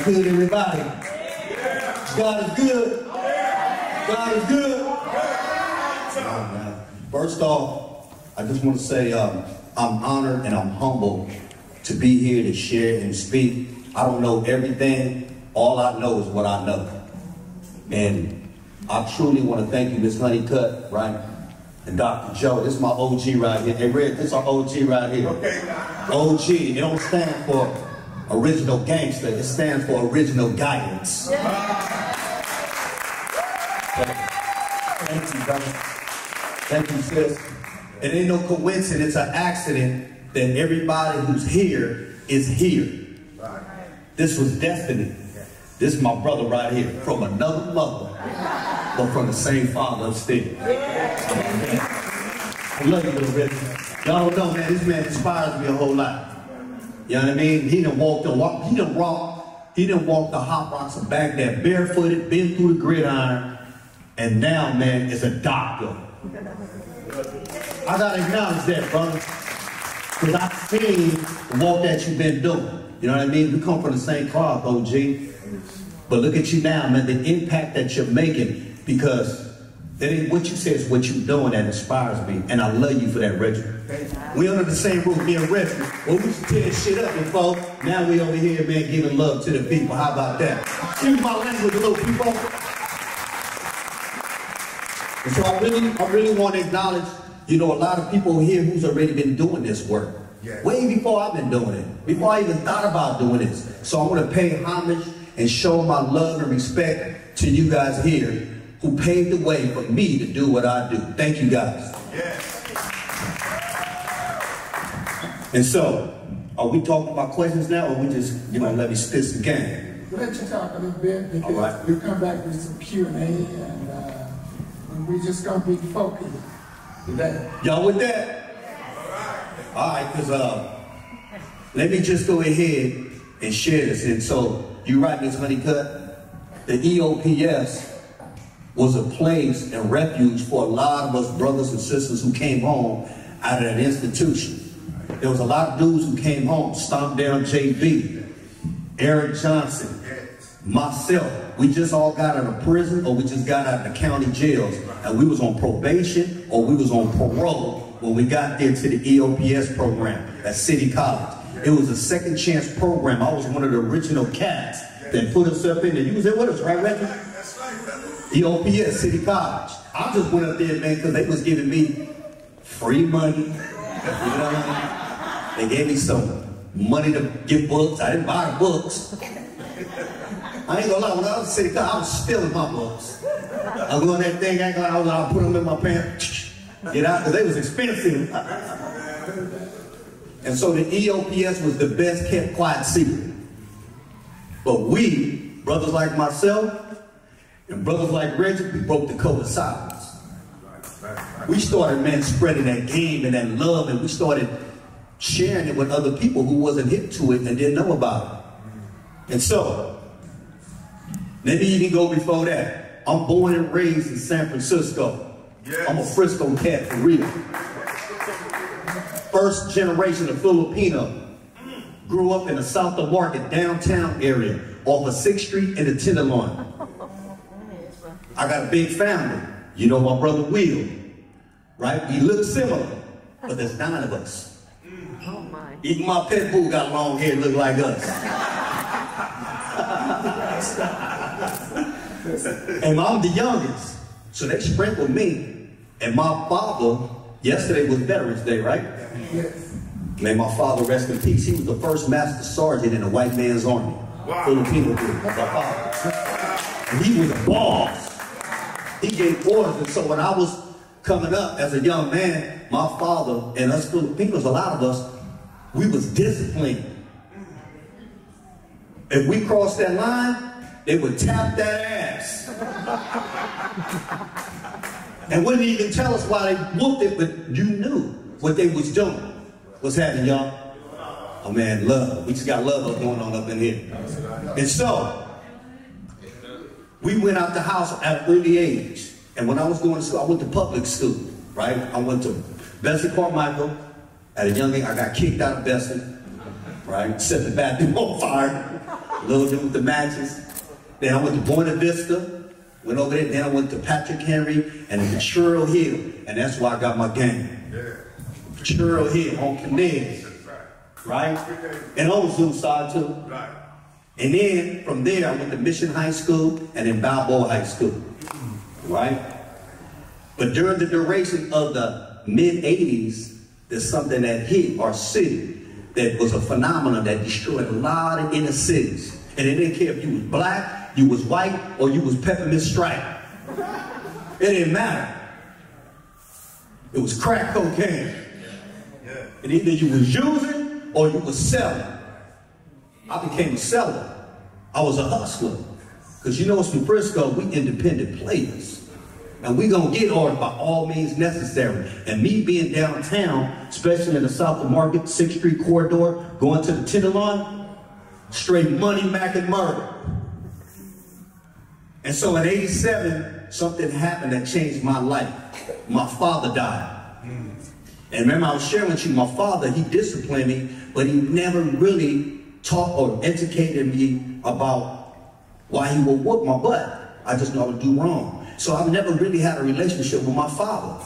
Good, everybody. God is good. God is good. First off, I just want to say I'm honored and I'm humbled to be here to share and speak. I don't know everything. All I know is what I know. And I truly want to thank you, Miss Honeycutt, right? And Dr. Joe. This is my OG right here. Hey, Red, this is our OG right here. Okay. OG, it don't stand for original gangster, it stands for original guidance. Thank you, brother. Thank you, sis. It ain't no coincidence or accident that everybody who's here is here. This was destiny. This is my brother right here, from another mother, but from the same father upstairs. I love you, little Rick. Y'all don't know, man, this man inspires me a whole lot. You know what I mean? He done walk the hot rocks of Baghdad barefooted, been through the gridiron, and now, man, is a doctor. I gotta acknowledge that, brother. Because I've seen the walk that you've been doing. You know what I mean? We come from the same cloth, OG. But look at you now, man, the impact that you're making, because that ain't what you say, it's what you're doing that inspires me. And I love you for that, Reggie. We under the same roof, me and Reggie. Well, we used to tear shit up before. Now we over here, man, giving love to the people. How about that? Excuse my language, little people. And so I really want to acknowledge, you know, a lot of people here who's already been doing this work. Way before I've been doing it. Before I even thought about doing this. So I want to pay homage and show my love and respect to you guys here who paved the way for me to do what I do. Thank you, guys. Yes. And so, are we talking about questions now, or we just, you know, let me spit some game? Let you talk a little bit, because we come back with some Q&A, and we just gonna be focused today. Y'all with that? All right, because let me just go ahead and share this. And so, you're right, Ms. Honeycutt, the EOPS was a place and refuge for a lot of us brothers and sisters who came home out of that institution. There was a lot of dudes who came home, Stomp Down JB, Eric Johnson, myself. We just all got out of prison, or we just got out of the county jails, and we was on probation or we was on parole when we got there to the EOPS program at City College. It was a second chance program. I was one of the original cats that put us up in there. You was there with us, right, Reggie? EOPS, City College. I just went up there, man, because they was giving me free money. You know what I mean? They gave me some money to get books. I didn't buy the books. I ain't gonna lie, when I was at City College, I was stealing my books. I was doing that thing, I would put them in my pants, get out, because they was expensive. And so the EOPS was the best kept quiet secret. But we, brothers like myself, and brothers like Reggie, we broke the code of silence. We started, man, spreading that game and that love, and we started sharing it with other people who wasn't hip to it and didn't know about it. And so, let me even go before that. I'm born and raised in San Francisco. Yes. I'm a Frisco cat for real. First generation of Filipino. Grew up in the South of Market downtown area off of 6th Street and the Tenderloin. I got a big family. You know my brother Will, right? We look similar, but there's 9 of us. Oh my. Even my pet bull got long hair, look like us. And I'm the youngest, so they sprinkled me. And my father, yesterday was Veterans Day, right? Yes. May my father rest in peace. He was the first master sergeant in a white man's army. Filipino dude, my father. And he was a boss. He gave orders, and so when I was coming up as a young man, my father and us Filipinos, a lot of us, we was disciplined. If we crossed that line, they would tap that ass. And wouldn't even tell us why they whooped it, but you knew what they was doing. What's happening, y'all? Oh man, love. We just got love going on up in here. And so, we went out the house at an early age. And when I was going to school, I went to public school, right? I went to Bessie Carmichael. At a young age, I got kicked out of Bessie, right? Set the bathroom on fire. Loaded with the matches. Then I went to Buena Vista. Went over there. Then I went to Patrick Henry and then to Churro Hill. And that's where I got my game. Churro Hill on Canez, right? And on Zooside too. And then from there, I went to Mission High School and then Balboa High School, right? But during the duration of the mid-'80s, there's something that hit our city that was a phenomenon that destroyed a lot of inner cities. And it didn't care if you was black, you was white, or you was peppermint stripe. It didn't matter. It was crack cocaine. And either you was using or you was selling. I became a seller. I was a hustler. Because you know it's from Frisco, we independent players. And we gonna get orders by all means necessary. And me being downtown, especially in the South of Market, 6th Street corridor, going to the Tenderloin, straight money, mac, and murder. And so in '87, something happened that changed my life. My father died. And remember I was sharing with you, my father, he disciplined me, but he never really taught or educated me about why he would whoop my butt. I just know I would do wrong. So I've never really had a relationship with my father,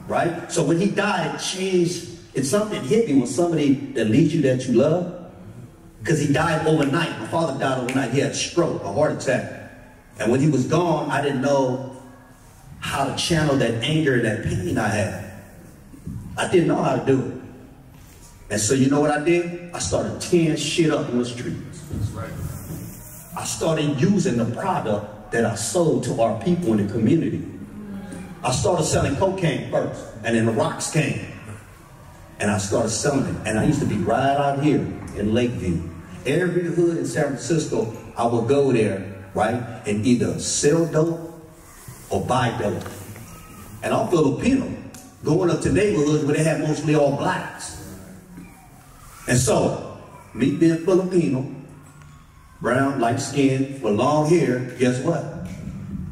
right? So when he died, it changed. It's something hit me when somebody that leads you that you love, because he died overnight. My father died overnight. He had a stroke, a heart attack. And when he was gone, I didn't know how to channel that anger and that pain I had. I didn't know how to do it. And so you know what I did? I started tearing shit up in the streets. That's right. I started using the product that I sold to our people in the community. I started selling cocaine first, and then the rocks came. And I started selling it. And I used to be right out here in Lakeview. Every hood in San Francisco, I would go there, right, and either sell dope or buy dope. And I'm Filipino, going up to neighborhoods where they have mostly all blacks. And so, me being Filipino, brown, light skin, with long hair, guess what?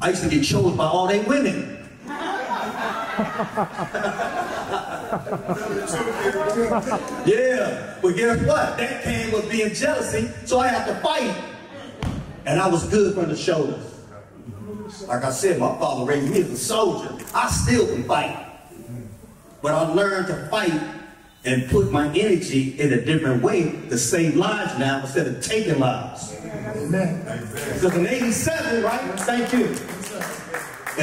I used to get chosen by all they women. Yeah, but guess what? That came with being jealousy, so I had to fight. And I was good from the shoulders. Like I said, my father raised me as a soldier. I still can fight. But I learned to fight and put my energy in a different way to save lives now instead of taking lives. Because in '87, right? Thank you.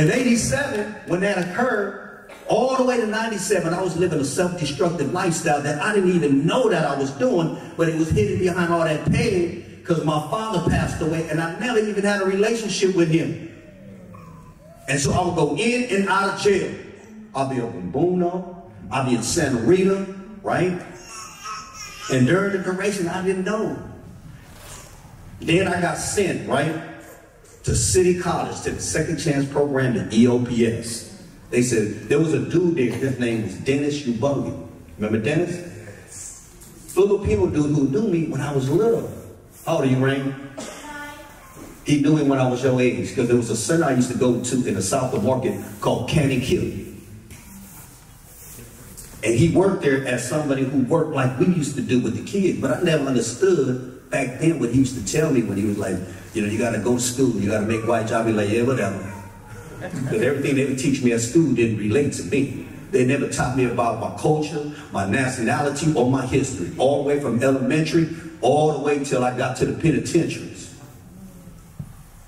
In '87, when that occurred, all the way to '97, I was living a self-destructive lifestyle that I didn't even know that I was doing, but it was hidden behind all that pain because my father passed away and I never even had a relationship with him. And so I would go in and out of jail. I'll be up in Bono, I'll be in Santa Rita, right? And during the duration, I didn't know. Then I got sent, right, to City College, to the Second Chance program at EOPS. They said, there was a dude there, his name was Dennis Ubungi. Remember Dennis? Filipino dude who knew me when I was little. How old are you, Rain? He knew me when I was your age, because there was a center I used to go to in the South of Market called Canning Hill. And he worked there as somebody who worked like we used to do with the kids, but I never understood back then what he used to tell me when he was like, you know, you got to go to school, you got to make white job. I'd be like, yeah, whatever. Because everything they would teach me at school didn't relate to me. They never taught me about my culture, my nationality, or my history, all the way from elementary, all the way till I got to the penitentiaries.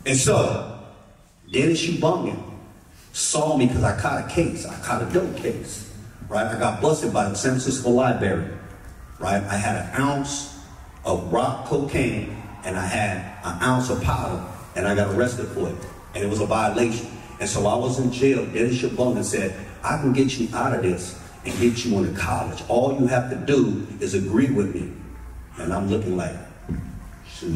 And so, Dennis Ubungi saw me because I caught a case. I caught a dope case, right? I got busted by the San Francisco Library, right? I had an ounce of rock cocaine and I had an ounce of powder, and I got arrested for it, and it was a violation. And so I was in jail. Dennis Shabunga said, I can get you out of this and get you into college. All you have to do is agree with me. And I'm looking like,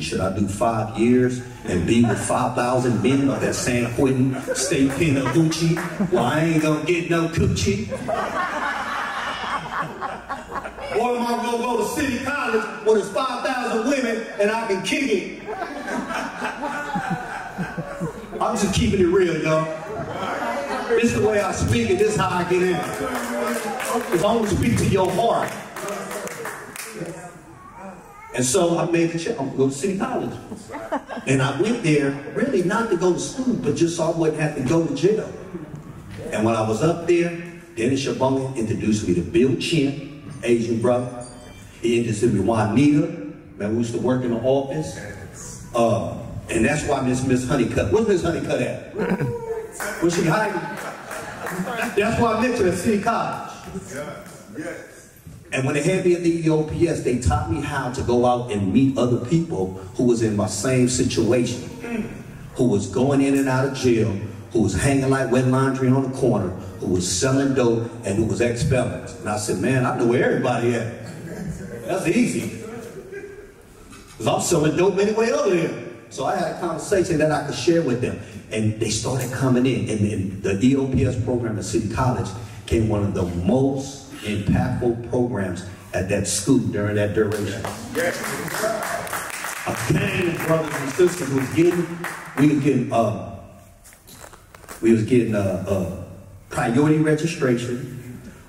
should I do 5 years and be with 5,000 men of that San Quentin State Penitentiary? Well, I ain't gonna get no coochie. Or am I gonna go to City College where there's 5,000 women and I can kick it? I'm just keeping it real, y'all. This is the way I speak, and this is how I get in. Because I want to speak to your heart. And so I made the check. I'm going to go to City College. And I went there, really not to go to school, but just so I wouldn't have to go to jail. And when I was up there, Dennis Shabunga introduced me to Bill Chin, Asian brother. He introduced me to Juanita. Man, we used to work in the office. And that's why Miss Honeycutt. Where's Miss Honeycutt at? Was she hiding? That's why I met her at City College. Yes. And when they had me at the EOPS, they taught me how to go out and meet other people who was in my same situation, who was going in and out of jail, who was hanging like wet laundry on the corner, who was selling dope, and who was ex-felons. And I said, man, I know where everybody at. That's easy. Because I'm selling dope anyway over there. So I had a conversation that I could share with them. And they started coming in. And the EOPS program at City College became one of the most impactful programs at that school during that duration. Yes. A gang of brothers and sisters we was getting priority registration.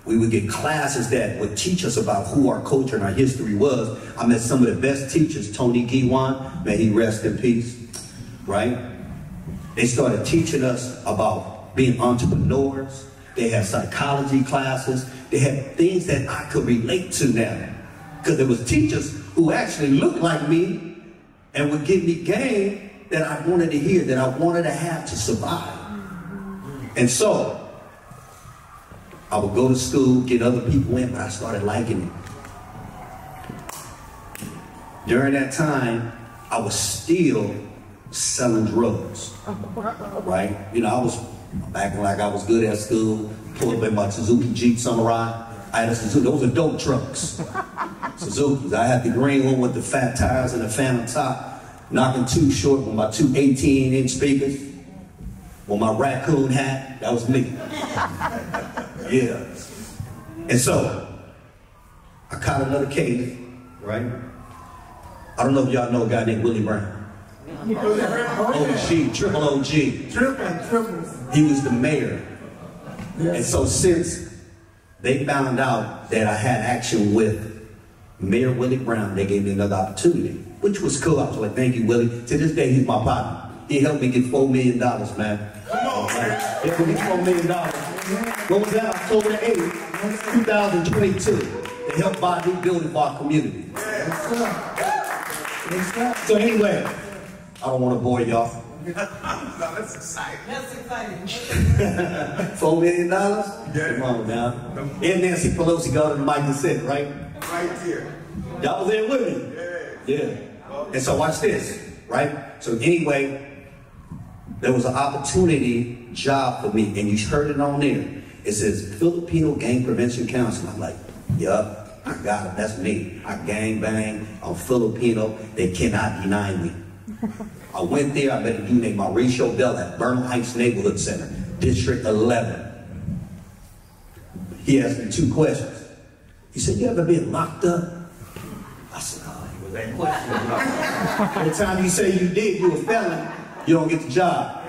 We would get classes that would teach us about who our culture and our history was. I met some of the best teachers, Tony Giwan, may he rest in peace, right? They started teaching us about being entrepreneurs. They had psychology classes. They had things that I could relate to now. Because there was teachers who actually looked like me and would give me game that I wanted to hear, that I wanted to have to survive. And so, I would go to school, get other people in, but I started liking it. During that time, I was still selling drugs, right? You know, I was acting like I was good at school, pull up in my Suzuki Jeep Samurai. I had a Suzuki, those are dope trucks. Suzukis. I had the green one with the fat tires and the phantom top, knocking too short with my two 18-inch speakers, with my raccoon hat. That was me. Yeah. And so, I caught another case, right? I don't know if y'all know a guy named Willie Brown. OG, triple OG. Triple. He was the mayor. Yes. And so since they found out that I had action with Mayor Willie Brown, they gave me another opportunity, which was cool. I was like, thank you, Willie. To this day, he's my partner. He helped me get $4 million, man. Come on, man. He helped me get $4 million. What was that? October the 8th, 2022. They helped buy a new building for our community. So anyway, I don't want to bore y'all. No, that's exciting. That's exciting. $4 million? Yeah. Come on now. And Nancy Pelosi got on the mic and said, right? Right here. Y'all was there with me? Yeah. And so watch this, right? So anyway, there was an opportunity job for me, and you heard it on there. It says Filipino Gang Prevention Council. I'm like, yup, I got it. That's me. I gang bang. I'm Filipino. They cannot deny me. I went there. I met a dude named Mauricio Bell at Burnham Heights Neighborhood Center, District 11. He asked me 2 questions. He said, you ever been locked up? I said, oh, it was that question. Every time you say you did, you a felon, you don't get the job.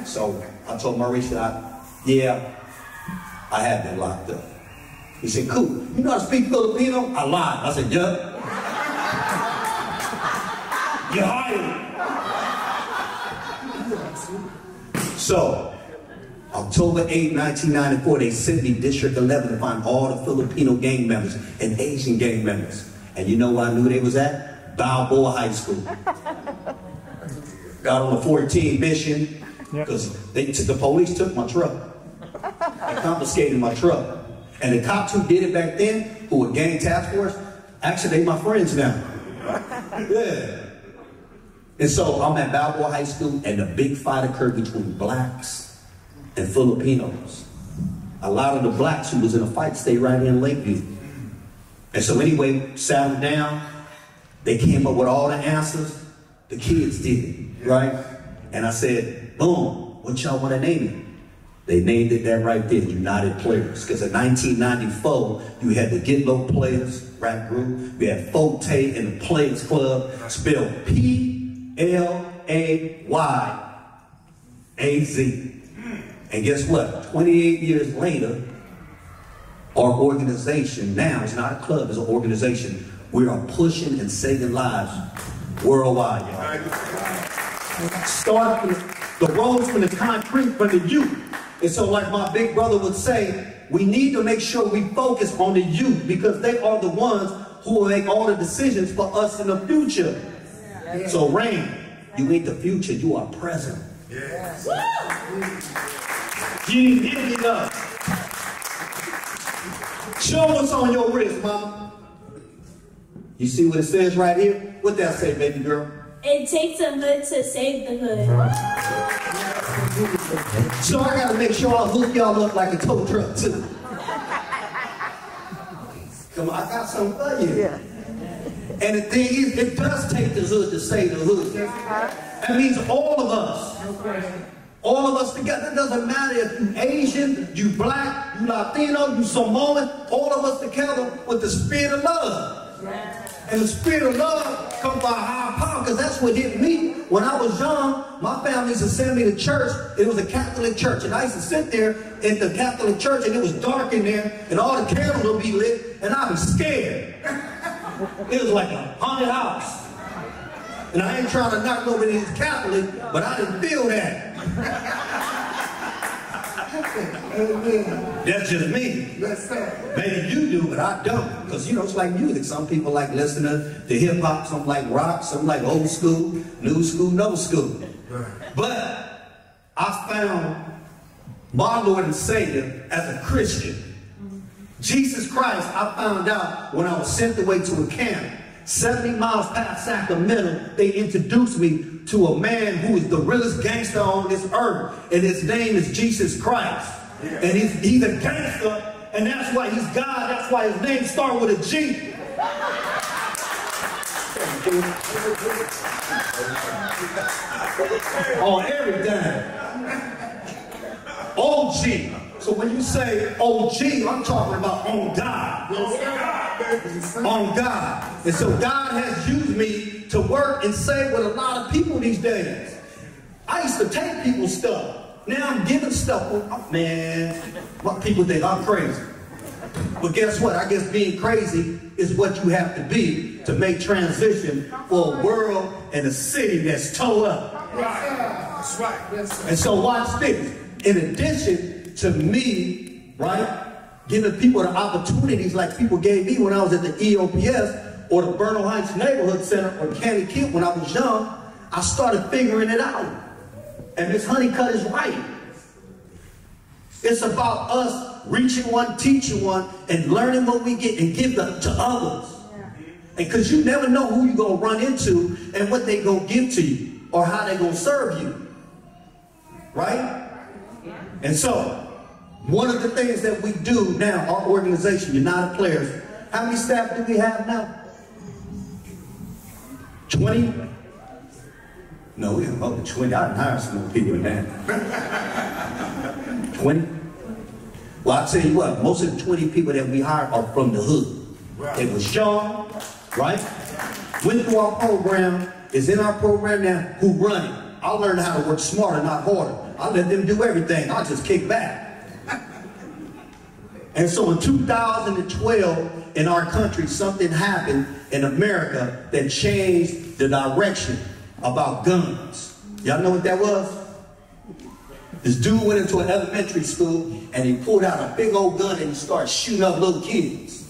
So I told Mauricio, yeah, I have been locked up. He said, cool. You know how to speak Filipino? I lied. I said, yeah. You're hired. So, October 8, 1994, they sent me District 11 to find all the Filipino gang members and Asian gang members. And you know where I knew they was at? Balboa High School. Got on a 14 mission because the police took my truck. They confiscated my truck. And the cops who did it back then, who were gang task force, actually they my friends now. Yeah. And so I'm at Balboa High School, and the big fight occurred between blacks and Filipinos. A lot of the blacks who was in a fight stayed right here in Lakeview. And so anyway, sat them down. They came up with all the answers. The kids did, right? And I said, boom, what y'all want to name it? They named it that right there, United Players. Because in 1994, you had the Get Low Players rap group. We had Forte and the Players Club, spelled P-L-A-Y-A-Z. And guess what? 28 years later, our organization now, it's not a club, it's an organization. We are pushing and saving lives worldwide, y'all. Start from the roads, from the concrete, from the youth. And so like my big brother would say, we need to make sure we focus on the youth because they are the ones who will make all the decisions for us in the future. Yes. So Rain, you ain't the future, you are present. Yes. You ain't giving up. Show what's on your wrist, mama. You see what it says right here? What that say, baby girl? It takes a hood to save the hood. So I gotta make sure I hook y'all up like a tow truck too. Come on, I got something for you. Yeah. And the thing is, it does take the hood to save the hood. That means all of us. All of us together. It doesn't matter if you Asian, you black, you Latino, you Samoan, all of us together with the spirit of love. And the spirit of love comes by higher power, because that's what hit me. When I was young, my family used to send me to church. It was a Catholic church. And I used to sit there at the Catholic church, and it was dark in there, and all the candles would be lit, and I'd be scared. It was like a haunted house. And I ain't trying to knock nobody's Catholic, but I didn't feel that. That's just me. Maybe you do, but I don't. Because, you know, it's like music. Some people like listening to hip-hop, some like rock, some like old school, new school, no school. But I found my Lord and Savior as a Christian. Jesus Christ, I found out when I was sent away to a camp. 70 miles past Sacramento, they introduced me to a man who is the realest gangster on this earth. And his name is Jesus Christ. Yeah. And he's a gangster, and that's why he's God. That's why his name starts with a G. On everything. OG. So when you say OG, I'm talking about on God. On God. And so God has used me to work and save with a lot of people these days. I used to take people's stuff. Now I'm giving stuff. Oh, man, what people think I'm crazy. But guess what? I guess being crazy is what you have to be to make transition for a world and a city that's towed up. That's right. And so watch this. In addition to me, right, giving people the opportunities like people gave me when I was at the EOPS or the Bernal Heights Neighborhood Center or Candy Kid when I was young, I started figuring it out. And Miss Honeycutt is right. It's about us reaching one, teaching one, and learning what we get and give them to others. And because you never know who you're going to run into and what they're going to give to you or how they're going to serve you. Right? And so, one of the things that we do now, our organization, United Players, how many staff do we have now? 20? No, we have over 20. I didn't hire some more people now. 20? Well, I'll tell you what, most of the 20 people that we hired are from the hood. It was young, right? Went through our program, is in our program now, who run it. I learned how to work smarter, not harder. I let them do everything. I just kick back. And so in 2012, in our country, something happened in America that changed the direction about guns. Y'all know what that was? This dude went into an elementary school and he pulled out a big old gun and he started shooting up little kids.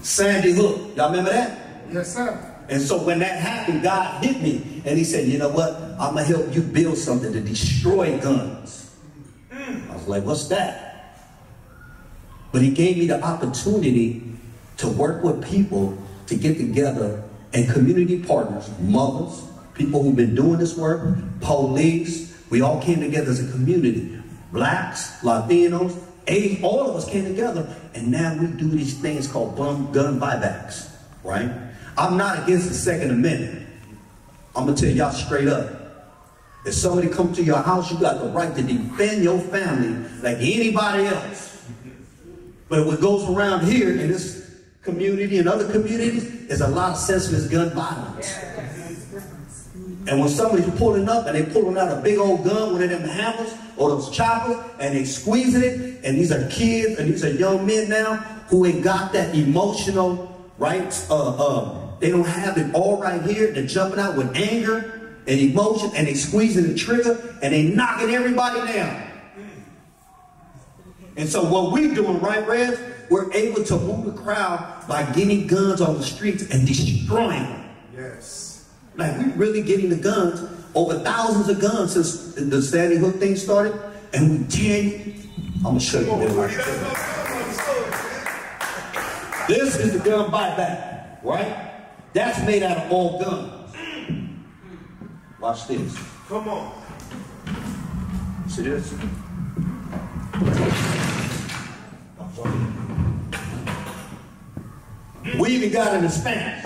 Sandy Hook. Y'all remember that? Yes, sir. And so when that happened, God hit me and he said, you know what? I'm going to help you build something to destroy guns. I was like, what's that? But he gave me the opportunity to work with people to get together and community partners, mothers, people who've been doing this work, police. We all came together as a community. Blacks, Latinos, Asians, all of us came together, and now we do these things called gun buybacks, right? I'm not against the Second Amendment. I'm gonna tell y'all straight up. If somebody comes to your house, you got the right to defend your family like anybody else. But what goes around here in this community and other communities is a lot of senseless gun violence. And when somebody's pulling up and they pulling out a big old gun, one of them hammers or those choppers, and they squeezing it, and these are kids and these are young men now who ain't got that emotional, right? They don't have it all right here. They're jumping out with anger and emotion, and they squeezing the trigger, and they knocking everybody down. And so what we're doing, right, Rez? We're able to move the crowd by getting guns on the streets and destroying them. Yes. Like, we really getting the guns, over thousands of guns since the Sandy Hook thing started, and we I'm gonna show you this. This is the gun buyback, right? That's made out of all guns. Watch this. Come on. See this? We even got it in Spanish.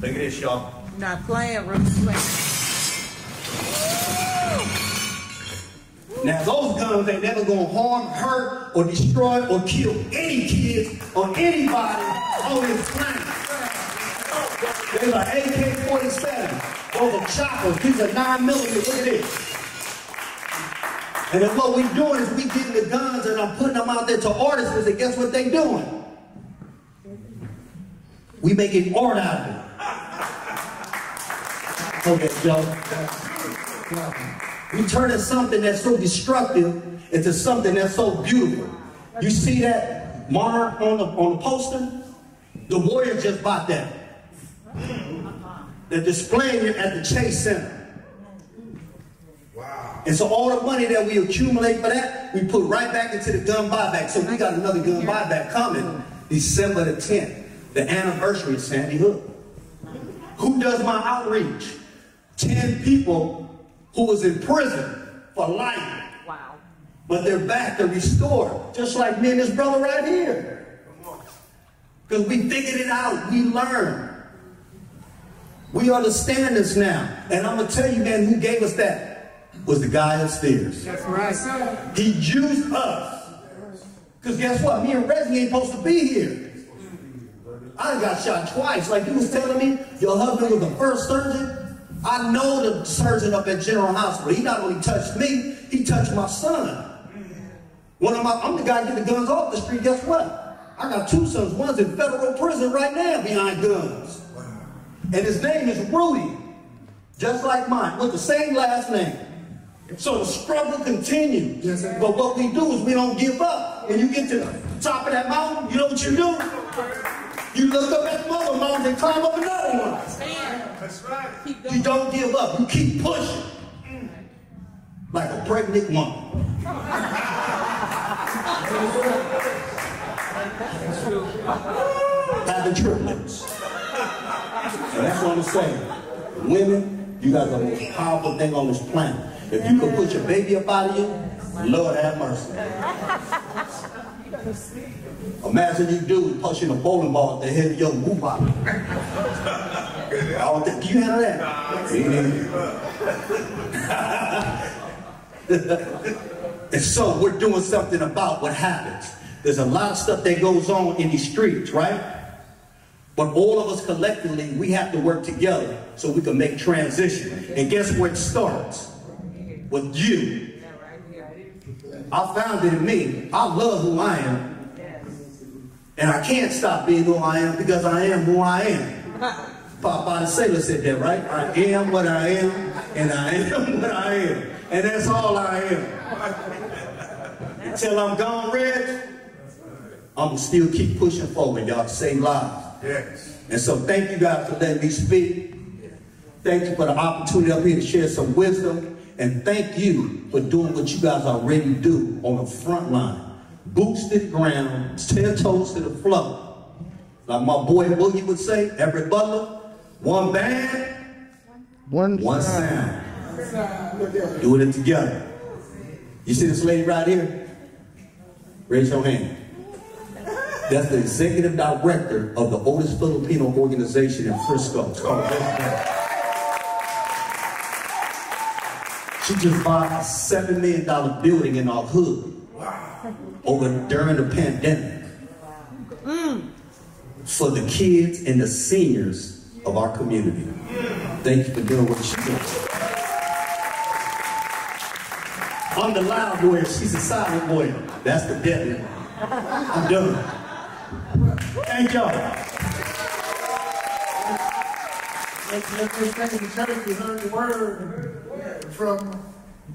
Look at this, y'all. Not playing, really playing. Now, those guns ain't never gonna harm, hurt, or destroy, or kill any kids or anybody on this planet. They're like AK-47. Those are choppers. These are 9mm. Look at this. And then what we're doing is we getting the guns and I'm putting them out there to artists, and guess what they doing? We making art out of it. Okay, Joe. We turning something that's so destructive into something that's so beautiful. You see that monarch on the poster? The Warriors just bought that. They're displaying it at the Chase Center. Wow. And so all the money that we accumulate for that, we put right back into the gun buyback. So we got another gun buyback coming December the 10th, the anniversary of Sandy Hook. Who does my outreach? 10 people who was in prison for life. Wow. But they're back, they're restored. Just like me and this brother right here. Because we figured it out, we learned. We understand this now. And I'm going to tell you, man, who gave us that was the guy upstairs. That's right. He used us. Because guess what? Me and Reggie ain't supposed to be here. I got shot twice. Like you was telling me, your husband was the first surgeon. I know the surgeon up at General Hospital. He not only touched me, he touched my son. I'm the guy getting the guns off the street. Guess what? I got 2 sons. One's in federal prison right now behind guns. And his name is Rudy, just like mine, with the same last name. So the struggle continues. Yes, sir. But what we do is we don't give up. When you get to the top of that mountain, you know what you do? You look up at the other mountain and climb up another one. That's right. You don't give up. You keep pushing. Like a pregnant woman. Having triplets. And that's what I'm saying. Women, you guys are the most powerful thing on this planet. If you can put your baby up out of you, Lord have mercy. Imagine you dude pushing a bowling ball at the head of your woo-bop. Can you handle that? And so we're doing something about what happens. There's a lot of stuff that goes on in these streets, right? But all of us collectively, we have to work together so we can make transition. And guess where it starts? With you. I found it in me. I love who I am. And I can't stop being who I am because I am who I am. Papa the Sailor said that, right? I am what I am, and I am what I am. And that's all I am. Until I'm gone, Reg, I'm going to still keep pushing forward, y'all, to save lives. Yes. And so thank you guys for letting me speak. Thank you for the opportunity up here to share some wisdom. And thank you for doing what you guys already do on the front line. boots to the ground, 10 toes to the floor. Like my boy Boogie would say, Everett Butler, one band, one sound. Doing it together. You see this lady right here? Raise your hand. That's the executive director of the oldest Filipino organization in Frisco. It's called She just bought a $7 million building in our hood during the pandemic for the kids and the seniors of our community. Thank you for doing what she does. I'm the loud warrior, she's a silent warrior. That's the deadly one. I'm done. Thank y'all. Let's take the church. We heard the word from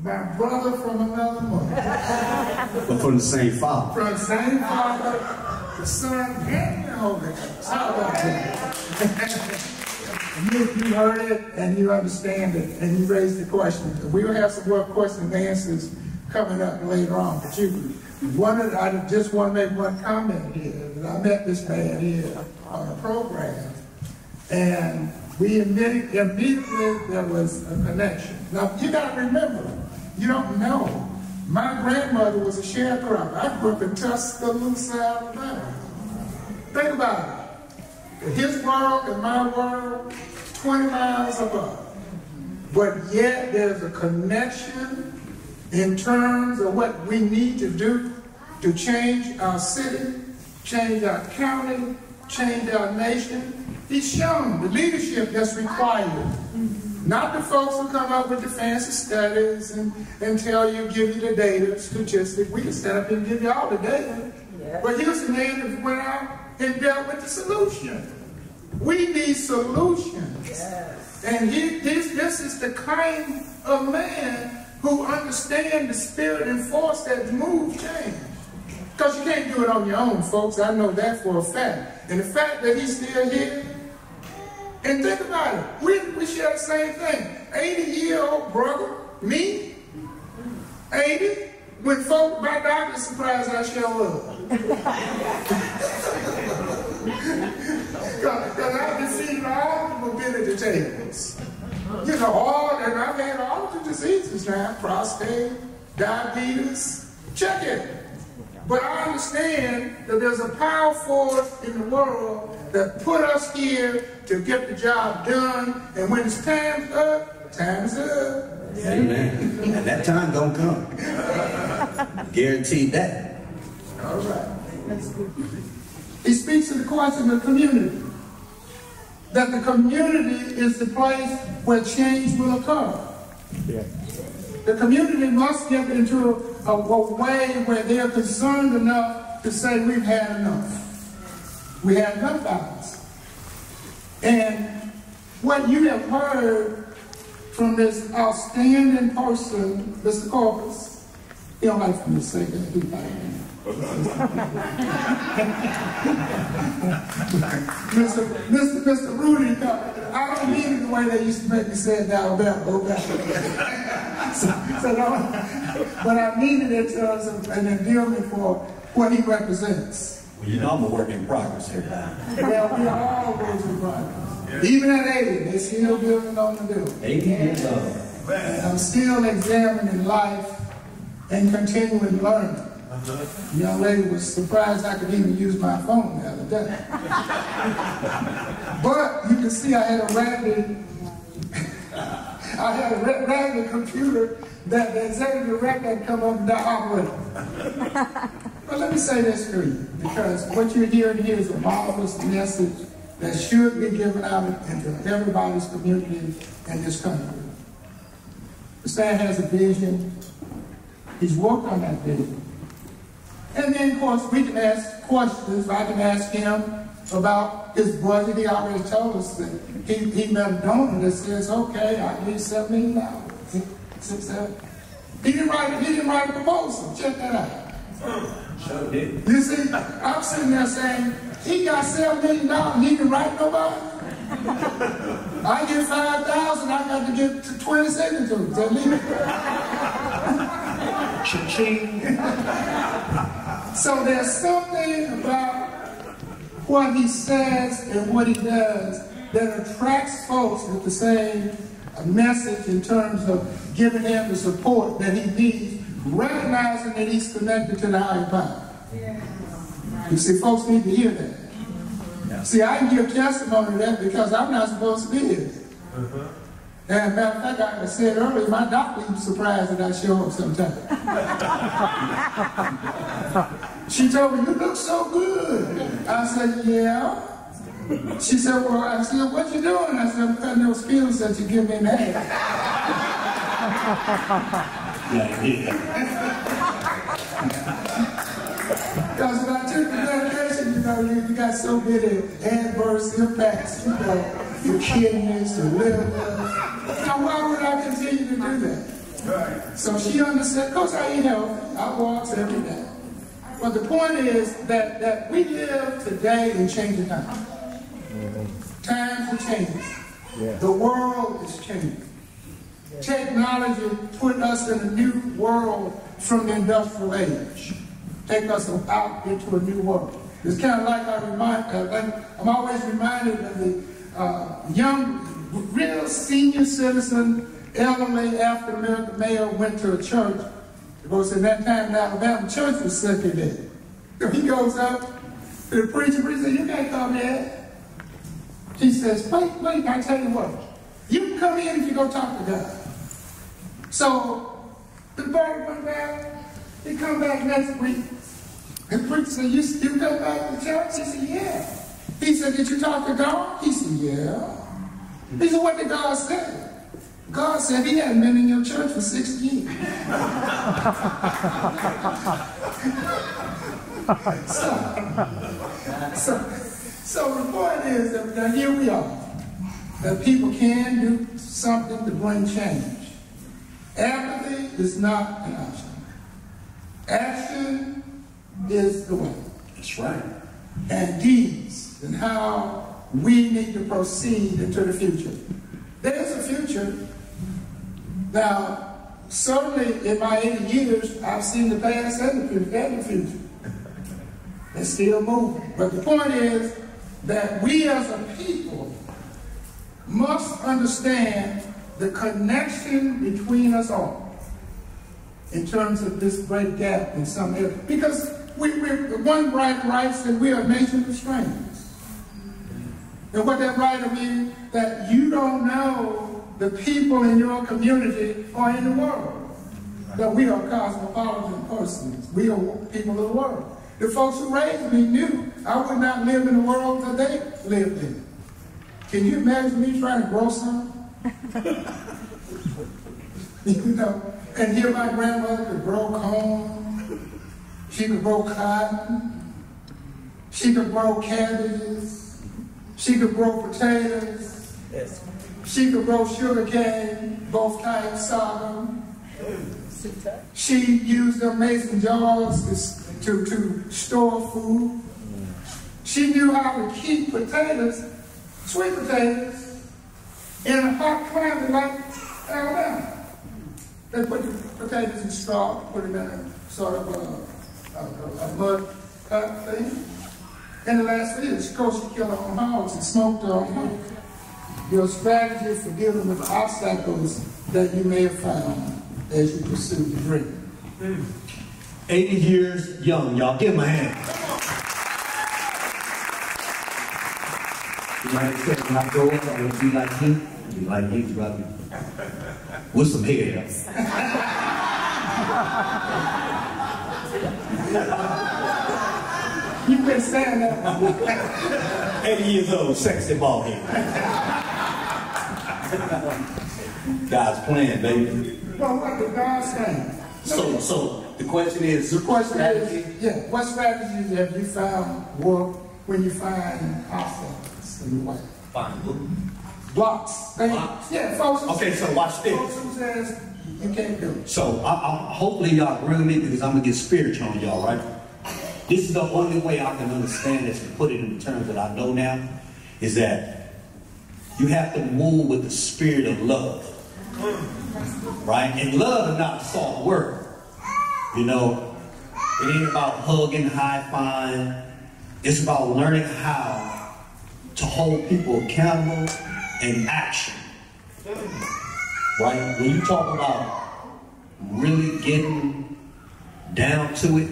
my brother from another mother. But from the same father. From the same father, the son, and the Holy Ghost. How about that? You heard it and you understand it and you raised the question. We will have some more questions and answers coming up later on. But I just want to make one comment here. I met this man here on a program, and we immediately there was a connection. Now you got to remember, you don't know. My grandmother was a sharecropper. I grew up in Tuscaloosa, Alabama. Think about it. His world and my world, 20 miles apart. But yet there's a connection in terms of what we need to do to change our city, change our county, change our nation. He's shown the leadership that's required. Not the folks who come up with the fancy studies and tell you, give you the data, statistics. We can stand up and give you all the data. Yeah. But here's the man that went out and dealt with the solution. We need solutions. Yes. And this is the kind of man who understands the spirit and force that moves change. Because you can't do it on your own, folks. I know that for a fact. And the fact that he's still here, and think about it, we share the same thing. 80-year-old brother, me, 80, when folks, my doctor's surprised I show up. Because I've defeated all the mobility tables. You know, and I've had all the diseases now, prostate, diabetes, check it. But I understand that there's a power force in the world that put us here to get the job done, and when it's time's up, time's up. Amen. And that time gonna come. Guaranteed that. All right. He speaks to the question of community. That the community is the place where change will occur. Yeah. The community must get into a way where they're concerned enough to say we've had enough. We had enough balance. And what you have heard from this outstanding person, Mr. Corpus, he don't like for me to say that. He like Mr. Rudy, I don't mean it the way they used to make me say it in Alabama. But I mean it in terms of an endearment for what he represents. Well, you know I'm a work in progress here. Well, we are all works in progress. Yeah. Even at 80, they're still building on the building. 80 years old. And I'm still examining life and continuing learning. The young lady was surprised I could even use my phone the other day. But you can see I had a raggedy computer that the executive director had come up and operated. But let me say this to you, because what you're hearing here is a marvelous message that should be given out into everybody's community in this country. This man has a vision. He's worked on that vision. And then, of course, we can ask questions. I can ask him about his budget. He already told us that he met a donor that says, okay, I need $7 million. He didn't write a proposal. Check that out. Sure did. You see, I'm sitting there saying, he got $7 million and he didn't write nobody. I get 5,000, I got to get to 20 signatures. Cha-ching. So there's something about what he says and what he does that attracts folks with the same message in terms of giving him the support that he needs, recognizing that he's connected to the higher power. You see, folks need to hear that. See, I can give testimony to that because I'm not supposed to be here. And matter of fact, like I said earlier, my doctor was surprised that I show up sometimes. She told me, "You look so good." I said, "Yeah." She said, "Well," I said, "What you doing?" I said, "I'm cutting those pills that you give me in half." Because when I took the medication, you know, you got so many adverse impacts, you know, your kidneys, your liver. Now, why would I continue to do that? Right. So she understood, because I eat healthy, I walk every day. But the point is that we live today in changing times. Times are changing. Yeah. The world is changing. Technology put us in a new world from the industrial age. Take us out into a new world. It's kind of like I'm always reminded of the young, real senior citizen, elderly African-American male went to a church, because in that time in Alabama, church was simply dead. So he goes up to the preacher, he says, "You can't come here." He says, wait, I tell you what, you can come in if you go talk to God. So the brother went back, he come back next week. The preacher said, you come back to the church? He said, "Yeah." He said, "Did you talk to God?" He said, "Yeah." He said, "What did God say?" God said he hadn't been in your church for 6 years. So the point is that here we are, that people can do something to bring change. Apathy is not an option. Action is the way. That's right. And deeds, and how we need to proceed into the future. There's a future. Now, certainly in my 80 years, I've seen the past and the future. It's still moving. But the point is that we as a people must understand the connection between us all in terms of this great gap in some areas. Because one writer writes that we are a nation of strangers. And what that writer means, that you don't know the people in your community or in the world. That we are cosmopolitan persons. We are people of the world. The folks who raised me knew I would not live in the world that they lived in. Can you imagine me trying to grow something? You know, and here my grandmother could grow corn, she could grow cotton, she could grow cabbages, she could grow potatoes, she could grow sugar cane, both types, sorghum. She used the mason jars to store food. She knew how to keep potatoes, sweet potatoes, in a hot climate like Alabama. They put the potatoes in straw, put them in a sort of a mud hut thing. And the last thing is, of course, you kill her own hogs and smoke her own hogs. Your strategy for dealing with obstacles that you may have found as you pursue the dream. 80 years young, y'all. Give him a hand. You might say, when I grow up, I want to be like you. Be like you, brother. With some hair. You've been saying that. 80 years old, sexy ball head. God's plan, baby. Well, what did God say? So the question is, what strategies have you found work when you find obstacles in your way? Blocks. Yeah, folks. Okay, so watch this. Folks who says you can't do it. So hopefully y'all agree with me, because I'm gonna get spiritual on y'all, right? This is the only way I can understand this and put it in the terms that I know now, is that you have to move with the spirit of love. Right? And love is not a soft word. You know, It ain't about hugging, high-fiving. It's about learning how to hold people accountable in action. Right? When you talk about really getting down to it,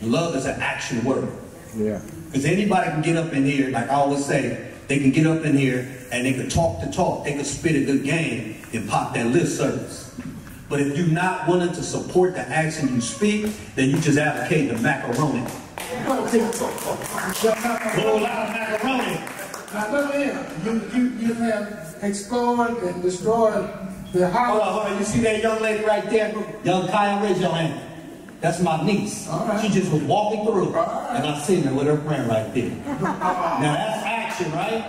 love is an action word. Yeah. Because anybody can get up in here, like I always say, they can get up in here and they can talk the talk, they can spit a good game and pop that lip service. But if you're not willing to support the action you speak, then you just advocate the macaroni. Whole lot of macaroni. Now look here, you have explored and destroyed the house. Hold on. You see that young lady right there? Young Kyle, raise your hand. That's my niece. Right. She just was walking through, and I seen her with her friend right there. Now that's action, right?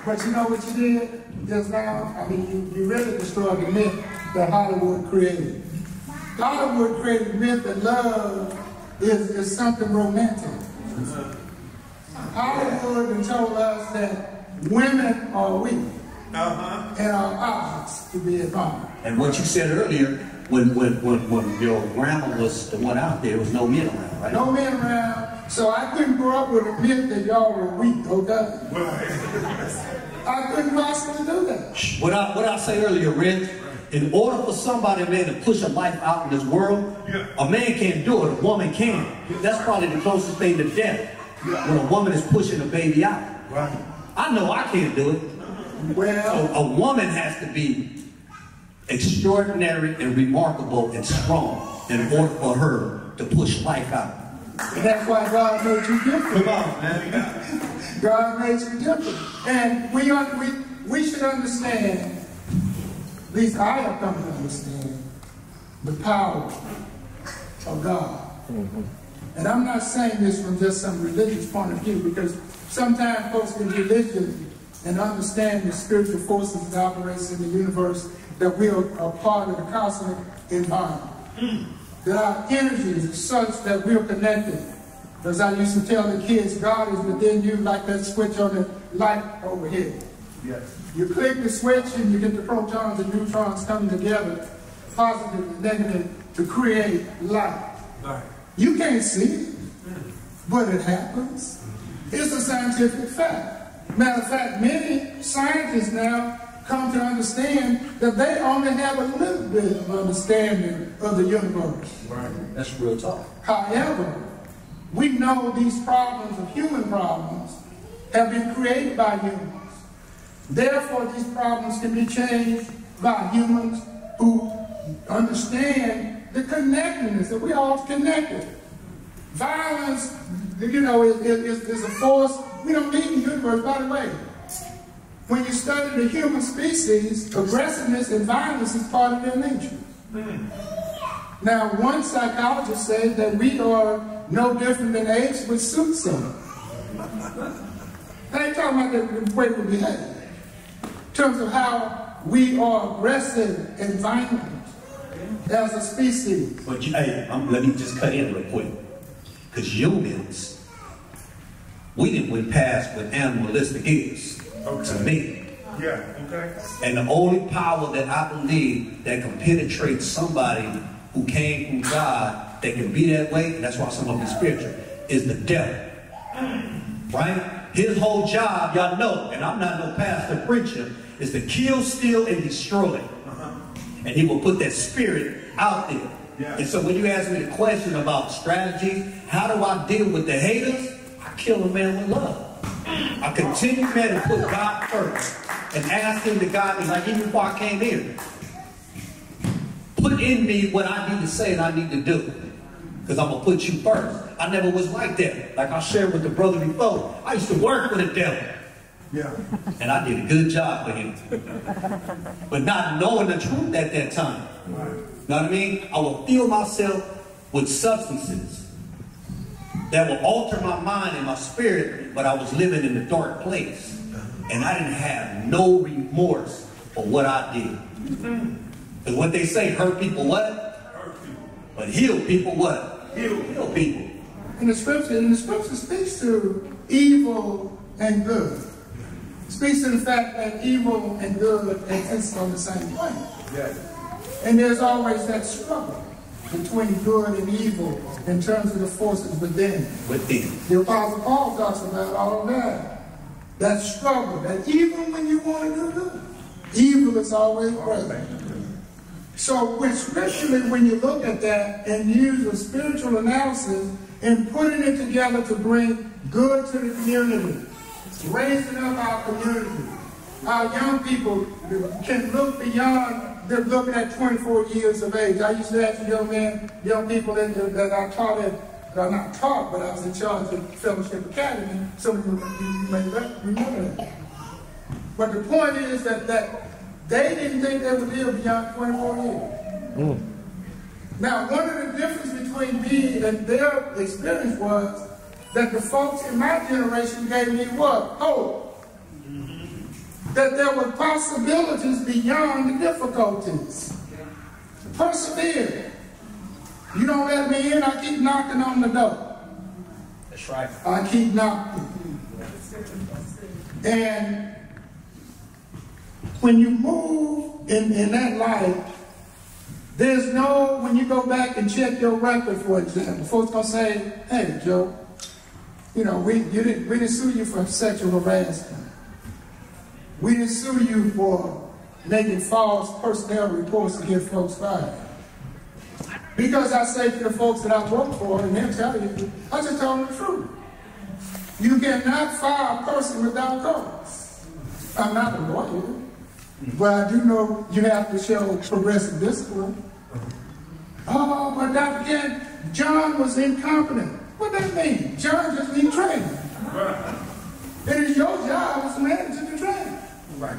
But you know what you did just now? I mean, you really destroyed the myth that Hollywood created. Hollywood created the myth that love is something romantic. Hollywood told us that women are weak and are objects to be admired. And what you said earlier, when your grandma was the one out there was no men around, right? No men around, so I couldn't grow up with a myth that y'all were weak, okay? I couldn't possibly do that. What I say earlier, Rich, in order for somebody, man, to push a life out in this world, a man can't do it, a woman can. That's probably the closest thing to death, when a woman is pushing a baby out. Right. I know I can't do it. Well, So a woman has to be extraordinary and remarkable and strong in order for her to push life out. and that's why God made you different. Come on, man. God made you different. And we should understand, at least I have come to understand, the power of God. And I'm not saying this from just some religious point of view, because sometimes folks get religious and understand the spiritual forces that operates in the universe, that we are a part of the cosmic environment. That our energies are such that we're connected. As I used to tell the kids, God is within you like that switch on the light over here. Yes. You click the switch and you get the protons and neutrons coming together, positive and negative, to create light. Right. You can't see it, but it happens. It's a scientific fact. Matter of fact, many scientists now come to understand that they only have a little bit of understanding of the universe. Right. That's real talk. However, we know these problems of human problems have been created by humans. Therefore, these problems can be changed by humans who understand the connectedness, that we all connected. Violence, you know, is a force we don't need in the universe. By the way, when you study the human species, aggressiveness and violence is part of their nature. Now, one psychologist said that we are no different than apes with suits on. They ain't talking about the way we behave. In terms of how we are aggressive and violent as a species. But hey, let me just cut in real quick. Because humans, we didn't went past what animalistic is, to me. Yeah, okay. And the only power that I believe that can penetrate somebody who came from God, that can be that way, and that's why some of it's spiritual, is the devil. Right? His whole job, y'all know, and I'm not no pastor preacher, is to kill, steal, and destroy. And he will put that spirit out there. Yeah. And so when you ask me the question about strategy, how do I deal with the haters? I kill a man with love. I continue, man, to put God first and ask him to guide me, like even before I came here. Put in me what I need to say and I need to do. Because I'm going to put you first. I never was like that. Like I shared with the brother before. I used to work with the devil. Yeah. And I did a good job for him. But not knowing the truth at that time. Right. Know what I mean? I will fill myself with substances that will alter my mind and my spirit, but I was living in a dark place. And I didn't have no remorse for what I did. Because what they say, hurt people what? Hurt people. But heal people what? Heal people. And the scripture speaks to evil and good. It speaks to the fact that evil and good exist on the same plane. Yeah. And there's always that struggle. between good and evil in terms of the forces within. The Apostle Paul talks about all of that. That struggle, that even when you want to do good, evil is always present. So scripturally, when you look at that and use a spiritual analysis and putting it together to bring good to the community, raising up our community, our young people can look beyond, they're looking at 24 years of age. I used to ask young people that I taught at, not taught, but I was in charge of Fellowship Academy. Some of you may remember that. But the point is that they didn't think they would live beyond 24 years. Now, one of the differences between me and their experience was that the folks in my generation gave me what? Hope. That there were possibilities beyond the difficulties. Persevere. You don't let me in, I keep knocking on the door. That's right. I keep knocking. And when you move in that life, there's no, when you go back and check your record, for example, folks gonna say, hey, Joe, you know, we didn't sue you for sexual harassment. We didn't sue you for making false personnel reports to get folks fired. Because I say to the folks that I work for, and they'll tell you, I just tell them the truth. You cannot fire a person without cause. I'm not a lawyer, but I do know you have to show progressive discipline. Oh, but Dr. Kent, John was incompetent. What does that mean? John just needs training. It is your job as a manager to train. Right.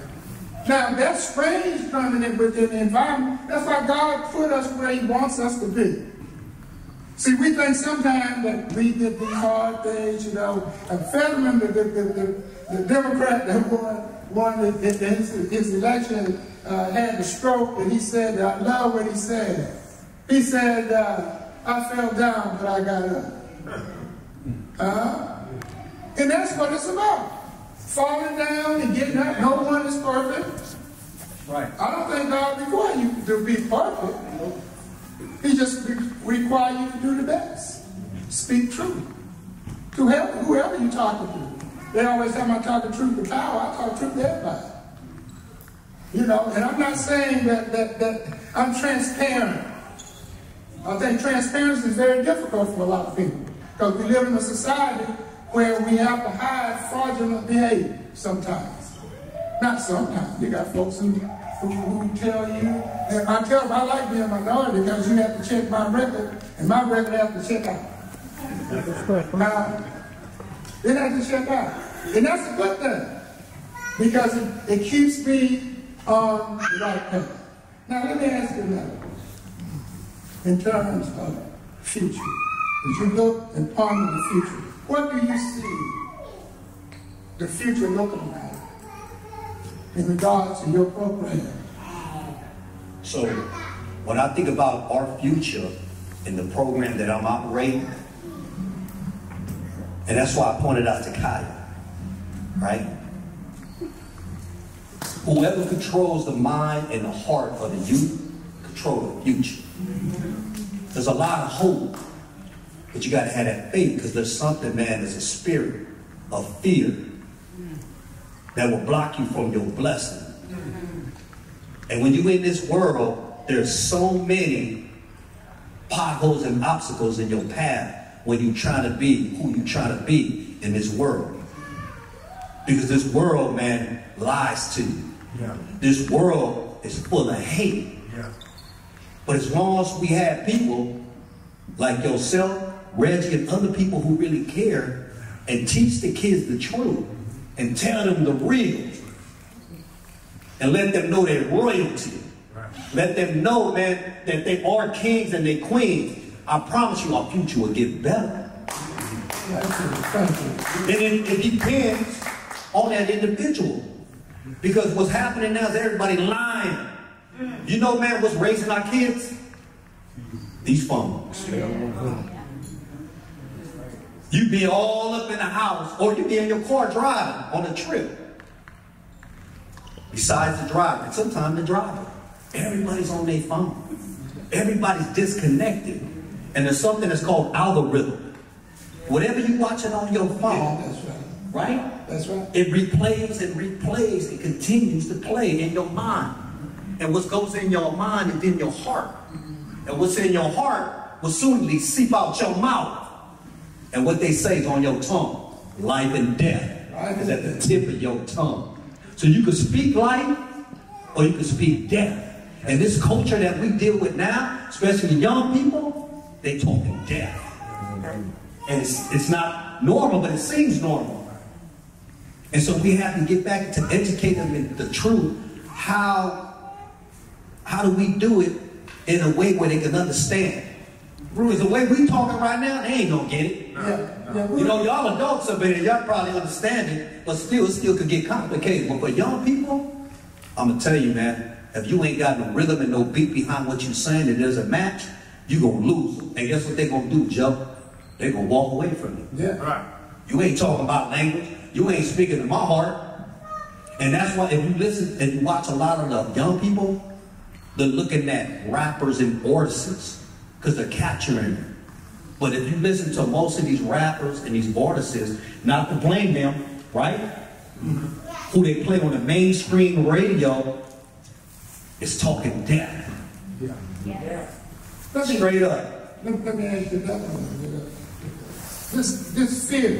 Now, that's strange coming in within the environment. That's why God put us where he wants us to be. See, we think sometimes that we did these hard things, you know. And Fetterman, the Democrat that won his election, had the stroke, and he said, I love what he said. He said, I fell down, but I got up. And that's what it's about. Falling down and getting up. No one is perfect. Right. I don't think God requires you to be perfect. He just requires you to do the best. Speak truth. To whoever you're talking to. They always tell me I talk the truth to power. I talk truth to everybody. You know, and I'm not saying that I'm transparent. I think transparency is very difficult for a lot of people. Because we live in a society where we have to hide fraudulent behavior sometimes. Not sometimes. You got folks who tell you, and I like being a minority because you have to check my record, and my record has to check out. It has to check out. And that's a good thing, because it keeps me on the right path. Now let me ask you another. In terms of future, as you look and ponder the future, what do you see the future looking like in regards to your program? So when I think about our future in the program that I'm operating, and that's why I pointed out to Kaya, right? Whoever controls the mind and the heart of the youth, control the future. There's a lot of hope, but you got to have that faith, because there's something, man, there's a spirit of fear that will block you from your blessing. And when you're in this world, there's so many potholes and obstacles in your path when you're trying to be who you're trying to be in this world. Because this world, man, lies to you. Yeah. This world is full of hate. Yeah. But as long as we have people like yourself, Reggie, and other people who really care and teach the kids the truth and tell them the real and let them know their royalty. Right. Let them know, man, that they are kings and they queens. I promise you our future will get better. And it depends on that individual. Because what's happening now is everybody lying. You know, man, what's raising our kids? These phones. You be all up in the house, or you be in your car driving on a trip. Besides the driver, and sometimes the driver, everybody's on their phone. Everybody's disconnected. And there's something that's called algorithm. Whatever you're watching on your phone, That's right. right? That's right. It replays and replays. It continues to play in your mind. And what goes in your mind is in your heart. And what's in your heart will soonly seep out your mouth. And what they say is on your tongue. Life and death is at the tip of your tongue. So you can speak life or you can speak death. And this culture that we deal with now, especially young people, they talking death. And it's not normal, but it seems normal. And so we have to get back to educate them in the truth. How do we do it in a way where they can understand? Because the way we talking right now, they ain't gonna get it. You know, y'all adults up in here, y'all probably understand it, but still, it still could get complicated. But for young people, I'm gonna tell you, man, if you ain't got no rhythm and no beat behind what you're saying and there's a match, you gonna lose them. And guess what they gonna do, Joe? They gonna walk away from you. Yeah. Right. You ain't talking about language. You ain't speaking to my heart. And that's why if you listen and you watch a lot of the young people, they're looking at rappers and artists because they're capturing them. But if you listen to most of these rappers and these artists, not to blame them, right? Who they play on the mainstream radio, is talking death. Yeah. Straight up. Let me ask you that one. This fear.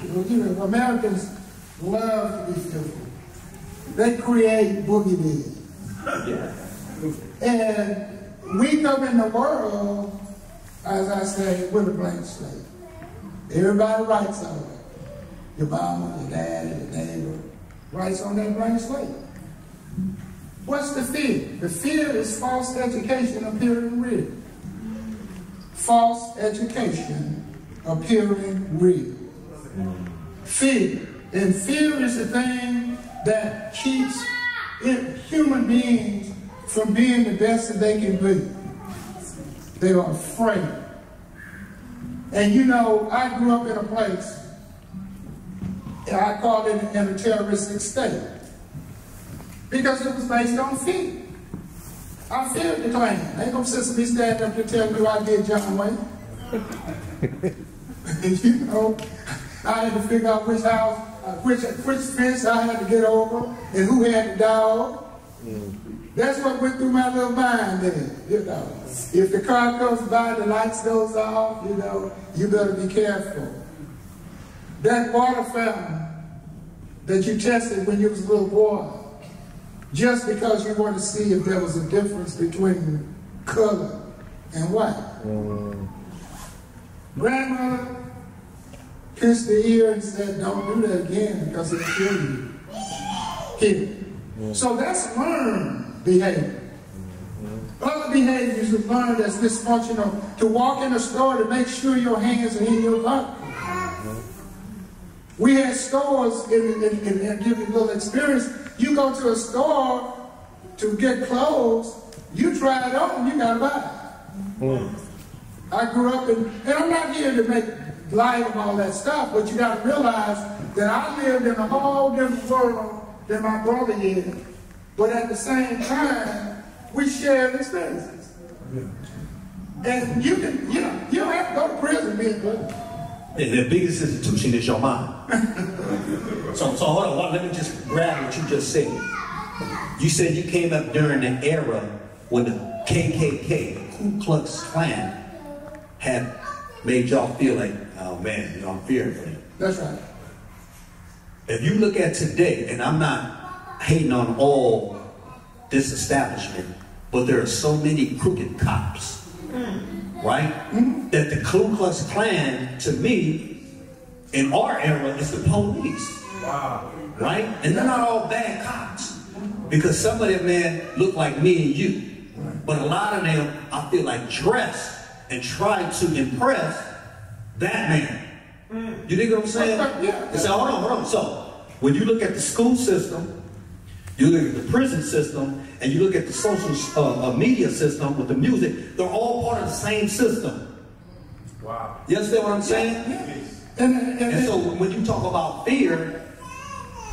You know, Americans love to be fearful. They create boogeymen. Yeah. And we come in the world, as I say, with a blank slate. Everybody writes on it. Your mama, your dad, your neighbor writes on that blank slate. What's the fear? The fear is false education appearing real. False education appearing real. Fear. And fear is the thing that keeps human beings from being the best that they can be. They are afraid. And you know, I grew up in a place, I call it in a terroristic state, because it was based on fear. I feared the Klan. Ain't no sense of me standing up here telling you I did John Wayne. You know, I had to figure out which house, which fence I had to get over, and who had the dog. That's what went through my little mind then, you know. If the car comes by, the lights goes off, you know, you better be careful. That water fountain that you tested when you was a little boy, just because you wanted to see if there was a difference between color and white. Grandmother kissed the ear and said, don't do that again because it'll kill you. Here. So that's learned behavior. Other behaviors you learn that's dysfunctional, to walk in a store to make sure your hands are in your pocket. We had stores, and give you a little experience, you go to a store to get clothes, you try it on, you gotta buy it. I grew up in, and I'm not here to make light of all that stuff, but you gotta realize that I lived in a whole different world than my brother did. But at the same time, we shared experiences. And you can, you don't have to go to prison, me and brother. And the biggest institution is your mind. So hold on, let me just grab what you just said. You said you came up during the era when the KKK, the Ku Klux Klan, had made y'all feel like, oh man, you know, I'm fearing for you. That's right. If you look at today, and I'm not hating on all this establishment, but there are so many crooked cops, right? That the Ku Klux Klan, to me, in our era, is the police. Wow. Right? And they're not all bad cops. Because some of them, man, look like me and you. But a lot of them, I feel like, dress and try to impress that man. You dig what I'm saying? And so, hold on. So, when you look at the school system, you look at the prison system, and you look at the social media system with the music, they're all part of the same system. Wow. You understand what I'm saying? And so when you talk about fear,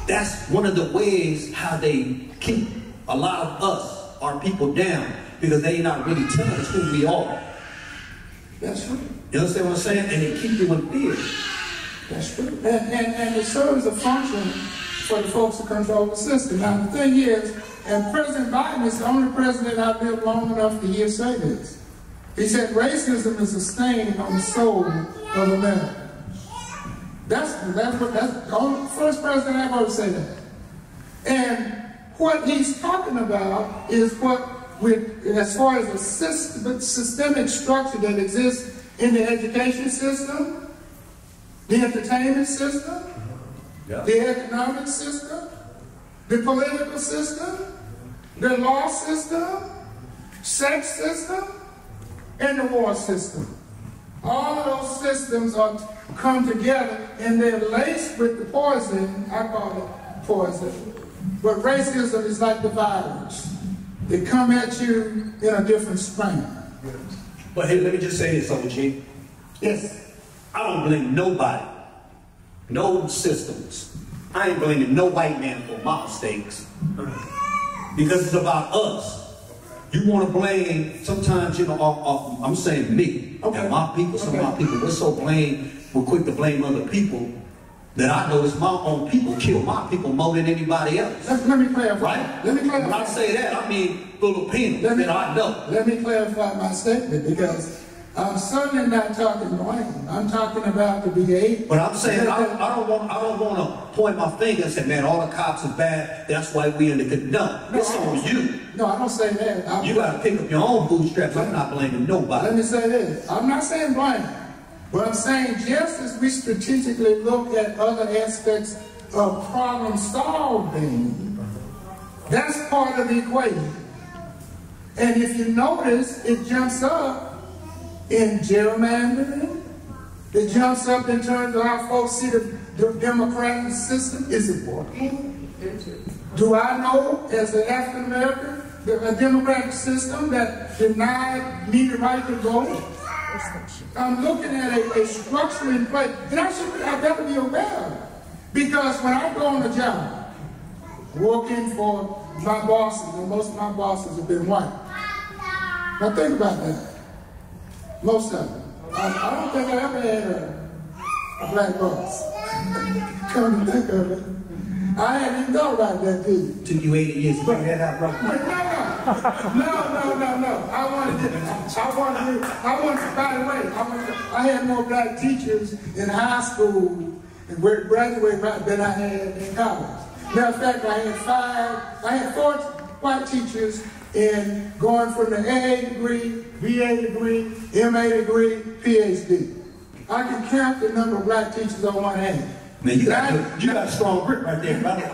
that's one of the ways how they keep a lot of us, our people, down. because they not really telling us who we are. That's true. You understand what I'm saying? And they keep you in fear. That's true. And it serves a function for the folks who control the system. Now, the thing is, and President Biden is the only president I've lived long enough to hear say this. He said racism is a stain on the soul of America. That's the only first president I've ever said that. And what he's talking about is as far as a systemic structure that exists in the education system, the entertainment system, the economic system, the political system, the law system, sex system, and the war system. All of those systems are come together and they're laced with the poison. I call it poison. But racism is like the virus. They come at you in a different strain. But hey, let me just say this, OG. Yes. I don't blame nobody. No systems. I ain't blaming no white man for my mistakes. Because it's about us. You want to blame, sometimes, you know, I'm saying me. Okay. And my people, some of my people, we're quick to blame other people that I know it's my own people kill my people more than anybody else. Let me clarify. Right? Let me clarify. When I say that, I mean Filipinos that I know. Let me clarify my statement, because I'm certainly not talking blame. I'm talking about the behavior. But I'm saying I don't want to point my finger and say, man, all the cops are bad. That's why we in the no. It's on you. No, I don't say that. You got to pick up your own bootstraps. I'm not blaming nobody. Let me say this. I'm not saying blame. But I'm saying just as we strategically look at other aspects of problem solving, that's part of the equation. And if you notice, it jumps up in gerrymandering. It jumps up in terms of how folks see the democratic system. Is it working? Do I know, as an African American, a democratic system that denied me the right to vote? I'm looking at a structure in place, and I better be aware of it. Because when I go on a job, working for my bosses, and most of my bosses have been white. Now think about that. Most of them. I don't think I ever had a black boss. Come to think of it. I hadn't even thought about that, did you? Took you 80 years to figure that out, bro. No. By the way, I had more black teachers in high school and graduated than I had in college. Matter of fact, I had 4 white teachers in going from the AA degree, BA degree, MA degree, PhD. I can count the number of black teachers on one hand. Man, you got a strong grip right there, brother.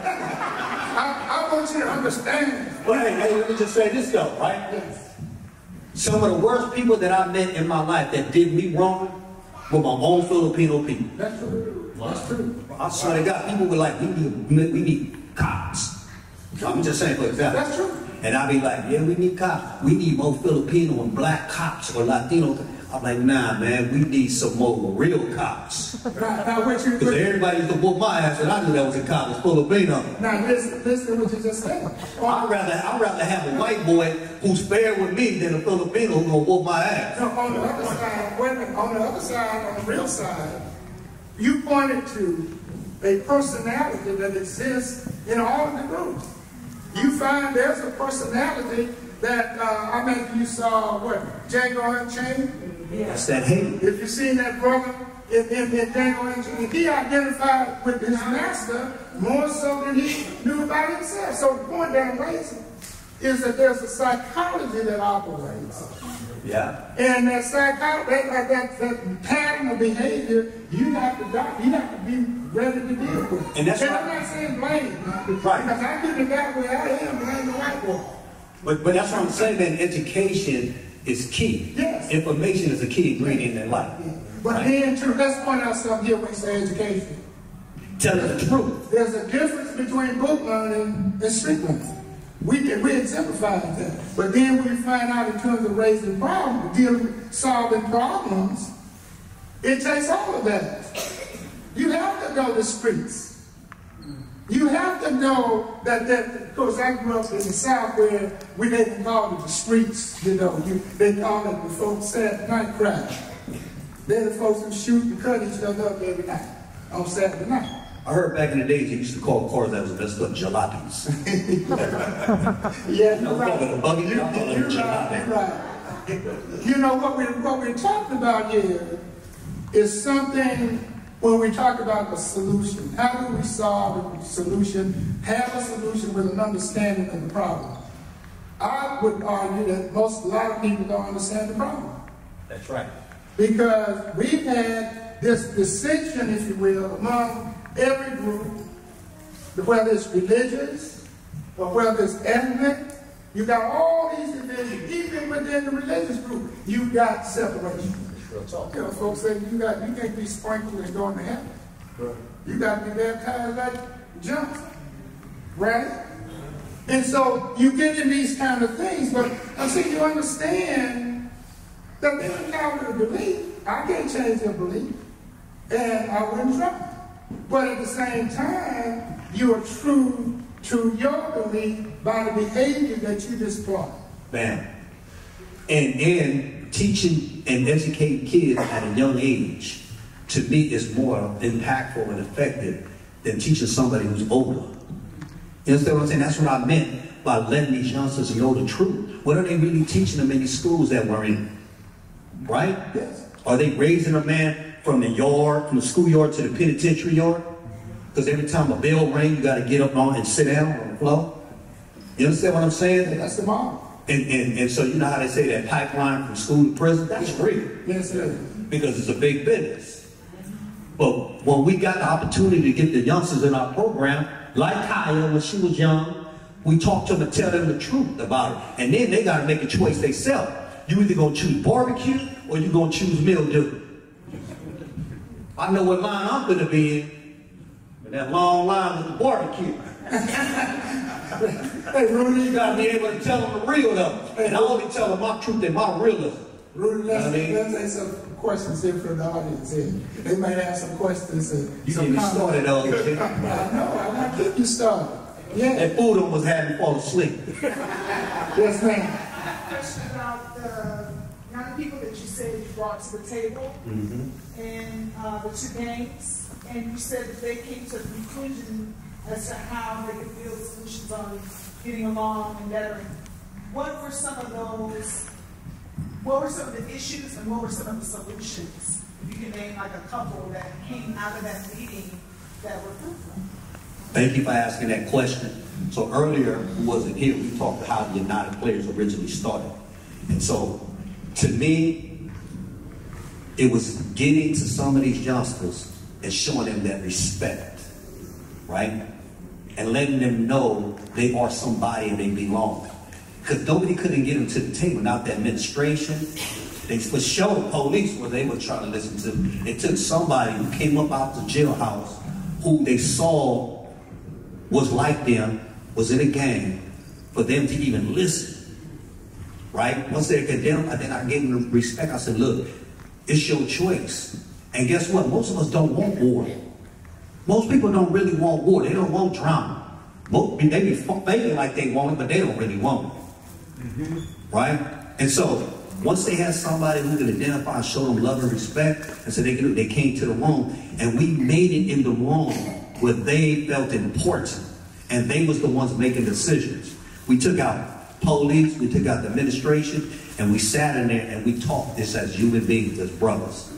I want you to understand. But hey, let me just say this though, right? Yes. Some of the worst people that I met in my life that did me wrong were my own Filipino people. That's true. That's true. I swear to God, people were like, we need cops. I'm just saying, for example. That's true. And I'd be like, yeah, we need cops. We need more Filipino and black cops or Latino. I'm like, nah, man, we need some more real cops. Because everybody used to whoop my ass, and I knew that was a cop. It's Filipino. Now listen to what you just said. I'd rather have a white boy who's fair with me than a Filipino who's gonna whoop my ass. No, on the other side, on the real side, you pointed to a personality that exists in all of the groups. You find there's a personality that I mean, you saw Django Unchained. That's that hate. If you've seen that brother in Django Unchained, he identified with his master more so than he knew about himself. So the point that I'm raising is that there's a psychology that operates. Yeah. And that psychology, that pattern of behavior, you have to be ready to deal with. And that's I'm not saying blame, right? Because I get the guy where I am, blame the white boy. But that's what I'm saying, man. Education is key. Yes. Information is a key ingredient in life. Yeah. But then, too, let's point out something here when we say education. Tell us the truth. There's a difference between book learning and street learning. We exemplified that. But then we find out in terms of raising problems, solving problems, it takes all of that. You have to go to streets. You have to know that, of course, I grew up in the South where we didn't call it the streets, they call it the folks Saturday night crowd. They're the folks who shoot and cut each other up every night on Saturday night. I heard back in the days they used to call cars that was messed up jalopies. Yeah, No, you're right. call it a buggy, y'all call it a You're jalopy. right. You know, what we're talking about here is something when we talk about a solution. How do we solve a solution, have a solution with an understanding of the problem? I would argue that a lot of people don't understand the problem. That's right. Because we've had this dissension, if you will, among every group, whether it's religious or whether it's ethnic. You got all these divisions, even within the religious group, you got separation. You know, folks say you can't be sprinkled and going to heaven. Right. You got to be baptized like Johnson, right? And so you get in these kind of things, but I see you understand that they don't count as a belief. I can't change their belief, and I wouldn't try. But at the same time, you are true to your belief by the behavior that you display. Bam. And teaching and educating kids at a young age, to me, is more impactful and effective than teaching somebody who's older. You understand what I'm saying? That's what I meant by letting these youngsters know the truth. What are they really teaching them in these schools that we're in? Right? Yes. Are they raising a man from the yard, from the schoolyard to the penitentiary yard? Because every time a bell rings, you got to get up on and sit down on the floor. You understand what I'm saying? That's the model. And so you know how they say that pipeline from school to prison? That's real. Yes, sir. Because it's a big business. But when we got the opportunity to get the youngsters in our program, like Kaya when she was young, we talk to them and tell them the truth about it. And then they got to make a choice themselves. You either going to choose barbecue or you going to choose mildew. I know what line I'm going to be in. But that long line with the barbecue. Hey, Rudy, You got to be able to tell them the real though. And I only tell them my truth and my realism. Rudy, let's I mean- take some questions here from the audience here. They might have some questions. You some get me comments. started on it. I know, I want to keep you started. Yeah. That food almost had me fall asleep. Yes, ma'am. Question about the young people that you said you brought to the table and the two gangs, and you said that they came to a conclusion as to how they could build solutions on getting along and bettering. What were some of those? What were some of the issues and what were some of the solutions? If you can name like a couple that came out of that meeting that were fruitful. Thank you for asking that question. So earlier, who wasn't here, we talked about how the United Players originally started. And so, to me, it was getting to some of these youngsters and showing them that respect, right? And letting them know they are somebody and they belong. Because nobody couldn't get them to the table, not the administration. They for sure the police were they were trying to listen to. It took somebody who came up out the jailhouse who they saw was like them, was in a gang, for them to even listen, right? Once they condemned, then I gave them respect. I said, look, it's your choice. And guess what? Most of us don't want war. Most people don't really want war. They don't want drama. They be faking like they want it, but they don't really want it. Right? And so, once they had somebody who could identify and show them love and respect, and so they came to the room, and we made it in the room where they felt important, and they was the ones making decisions. We took out police, we took out the administration, and we sat in there and we talked this as human beings, as brothers.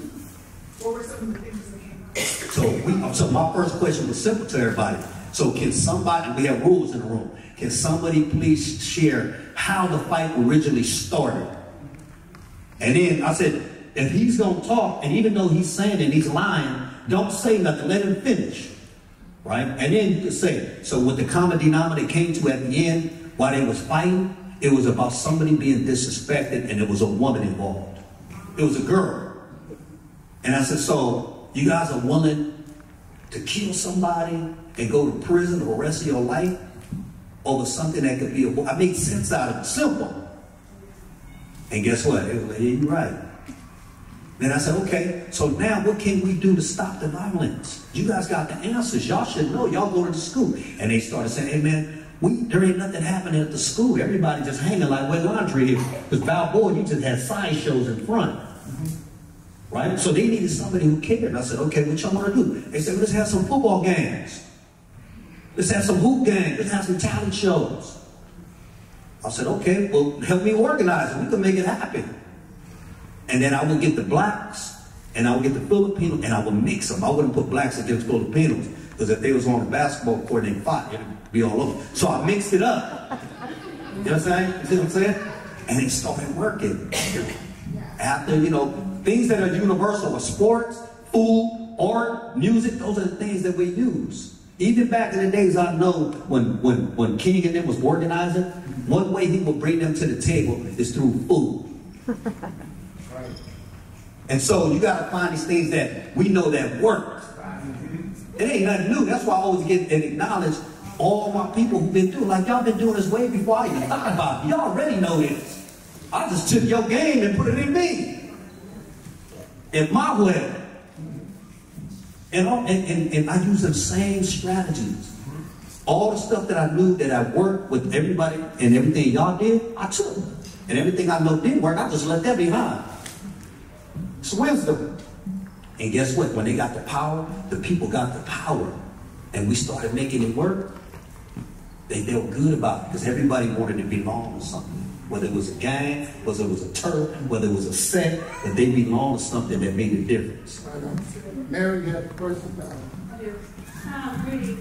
What were some of the things that came out? So my first question was simple to everybody. So can somebody, we have rules in the room, can somebody please share how the fight originally started? And then I said, if he's gonna talk, and even though he's saying and he's lying, don't say nothing, let him finish. Right? And then you can say, so what the common denominator came to at the end, while they was fighting, it was about somebody being disrespected and there was a woman involved. It was a girl. And I said, so you guys are willing to kill somebody and go to prison for the rest of your life over something that could be I made sense out of it, simple. And guess what? They were like, yeah, you're right. Then I said, okay, so now what can we do to stop the violence? You guys got the answers. Y'all should know. Y'all go to the school. And they started saying, hey, man, there ain't nothing happening at the school. Everybody just hanging like wet laundry here. Because Balboa, you just had sideshows in front. Right? So they needed somebody who cared. And I said, okay, what y'all want to do? They said, well, let's have some football games. Let's have some hoop games. Let's have some talent shows. I said, okay, well, help me organize it. We can make it happen. And then I would get the blacks, and I would get the Filipinos, and I would mix them. I wouldn't put blacks against Filipinos, because if they was on the basketball court, they'd fight. It'd be all over. So I mixed it up. You know what I'm saying? You see what I'm saying? And it started working. After, you know, things that are universal, are sports, food, art, music, those are the things that we use. Even back in the days, I know when King and them was organizing, one way he would bring them to the table is through food. And so you got to find these things that we know that work. It ain't nothing new. That's why I always get and acknowledge all my people who've been doing, like y'all been doing this way before I even thought about it. Y'all already know this. I just took your game and put it in me. In my way. And I use the same strategies. All the stuff that I knew that I worked with everybody and everything y'all did, I took. And everything I know didn't work, I just let that behind. It's wisdom. And guess what? When they got the power, the people got the power. And we started making it work. They felt good about it because everybody wanted to belong to something. Whether it was a gang, whether it was a turf, whether it was a sect, that they belonged to something that made a difference. Mary, you have a question? I do. Rudy,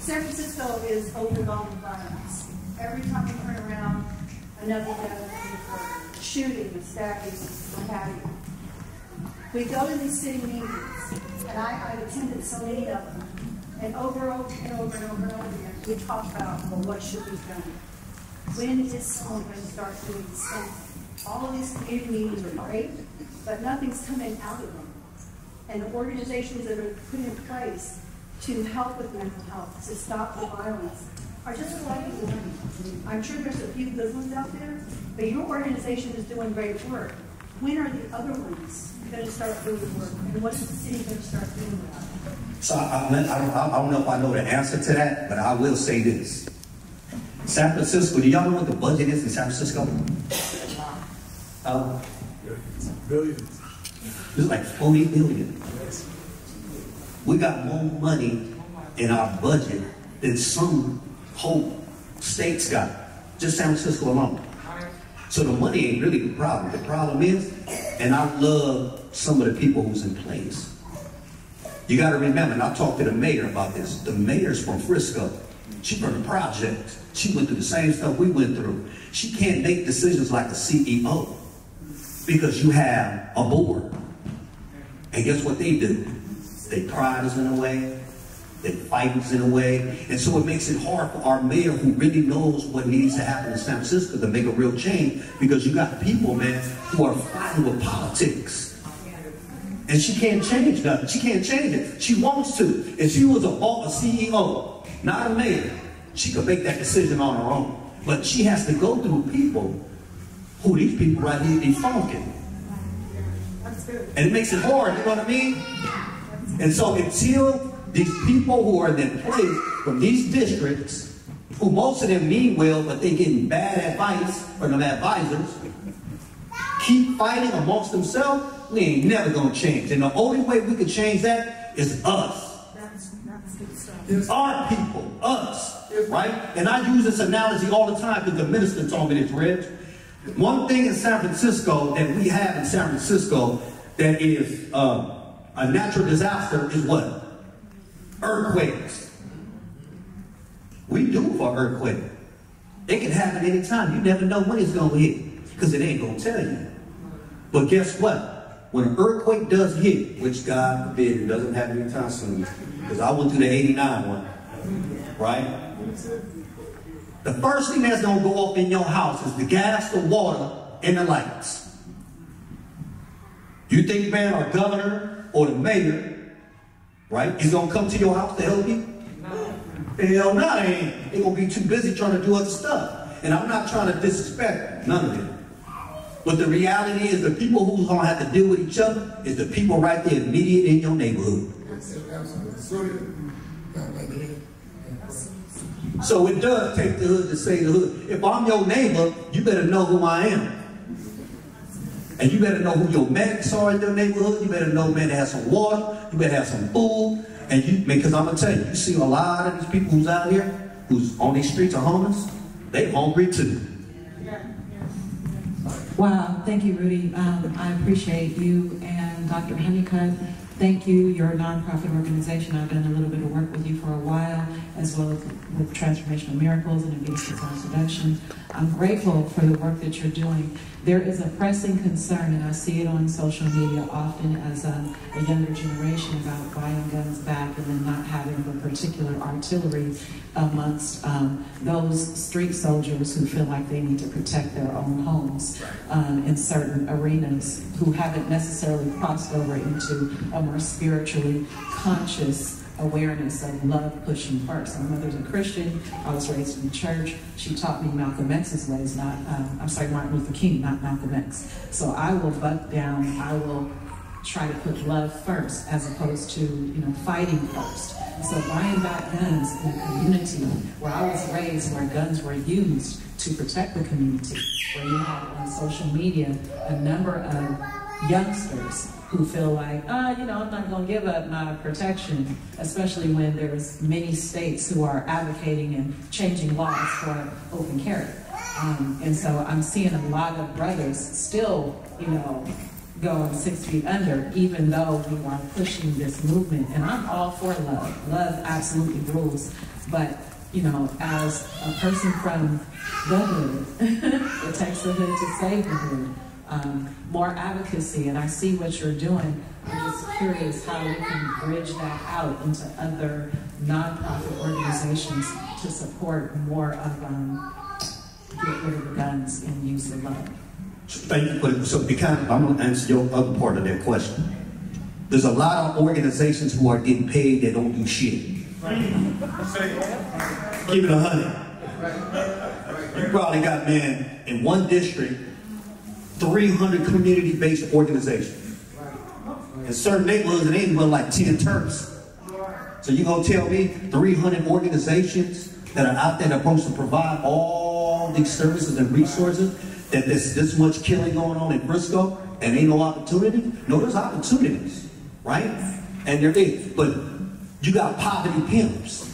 San Francisco is overwhelmed with violence. Every time we turn around, another death, shooting, stabbing, what have you. We go to these city meetings, and I've attended so many of them, and over and over again, we talk about, well, what should be done? When is someone going to start doing something? All of these community meetings are great, but nothing's coming out of them. And the organizations that are put in place to help with mental health, to stop the violence, are just collecting money. I'm sure there's a few good ones out there, but your organization is doing great work. When are the other ones going to start doing work? And what is the city going to start doing about it? So I don't know if I know the answer to that, but I will say this. San Francisco, do y'all know what the budget is in San Francisco? Billions. It's like 40 billion. We got more money in our budget than some whole states got. Just San Francisco alone. So the money ain't really the problem. The problem is, and I love some of the people who's in place. You got to remember, and I talked to the mayor about this. The mayor's from Frisco. She from the project. She went through the same stuff we went through. She can't make decisions like a CEO because you have a board. And guess what they do? They pride us in a way. They fight us in a way. And so it makes it hard for our mayor who really knows what needs to happen in San Francisco to make a real change, because you got people, man, who are fighting with politics. And she can't change nothing. She can't change it. She wants to. If she was a CEO, not a mayor, she could make that decision on her own. But she has to go through people who these people right here be funking. And it makes it hard, you know what I mean? And so until these people who are in place from these districts, who most of them mean well, but they getting bad advice from them advisors, keep fighting amongst themselves, we ain't never gonna change. And the only way we can change that is us. It's our people, us, right? And I use this analogy all the time because the minister told me this, Reg. One thing in San Francisco that we have in San Francisco that is a natural disaster is what? Earthquakes. We do for earthquake. It can happen anytime. You never know when it's going to hit because it ain't going to tell you. But guess what? When an earthquake does hit, which God forbid it doesn't happen anytime soon, because I went through the 89 one, right? The first thing that's going to go off in your house is the gas, the water, and the lights. You think, man, our governor or the mayor, right, is going to come to your house to help you? No. Hell no, they ain't. They're going to be too busy trying to do other stuff. And I'm not trying to disrespect none of it. But the reality is the people who's going to have to deal with each other is the people right there immediate in your neighborhood. So it does take the hood to save the hood. If I'm your neighbor, you better know who I am. And you better know who your medics are in your neighborhood. You better know, man, to have some water. You better have some food. And you, because I'm going to tell you, you see a lot of these people who's out here, who's on these streets are homeless, they hungry too. Wow, thank you, Rudy. I appreciate you and Dr. Honeycutt. Thank you. You're a nonprofit organization. I've done a little bit of work with you for a while, as well as with Transformational Miracles and Abuse Design Seduction. I'm grateful for the work that you're doing. There is a pressing concern, and I see it on social media often as a younger generation about buying guns back and then not having the particular artillery amongst those street soldiers who feel like they need to protect their own homes in certain arenas, who haven't necessarily crossed over into a more spiritually conscious awareness of love pushing first. My mother's a Christian. I was raised in the church. She taught me Malcolm X's ways, not, Martin Luther King, not Malcolm X. So I will buck down. I will try to put love first as opposed to, fighting first. So buying back guns in a community where I was raised, where guns were used to protect the community, where you have on social media a number of youngsters who feel like, I'm not going to give up my protection, especially when there's many states who are advocating and changing laws for open carry. And so I'm seeing a lot of brothers still, going 6 feet under, even though we are pushing this movement. And I'm all for love. Love absolutely rules. But, as a person from the hood, it takes the hood to save the hood. More advocacy, and I see what you're doing. I'm just curious how we can bridge that out into other nonprofit organizations to support more of get rid of the guns and use the love. Thank you. I'm going to answer your other part of that question. There's a lot of organizations who are getting paid that don't do shit. Keep it 100. You probably got, man, in one district, 300 community-based organizations. In certain neighborhoods, it ain't but like 10 Turks. So you gonna tell me 300 organizations that are out there that are supposed to provide all these services and resources, that there's this much killing going on in Frisco and ain't no opportunity? No, there's opportunities, right? And there is, but you got poverty pimps.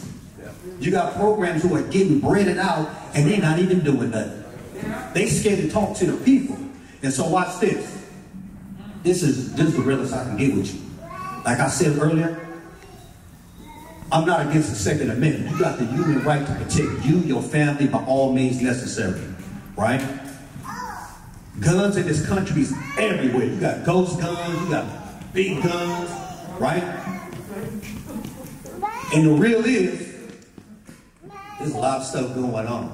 You got programs who are getting breaded out and they're not even doing nothing. They scared to talk to the people. And so watch this. This is the realest I can get with you. Like I said earlier, I'm not against the Second Amendment. You got the human right to protect you, your family, by all means necessary, right? Guns in this country is everywhere. You got ghost guns, you got big guns, right? And the real is, there's a lot of stuff going on.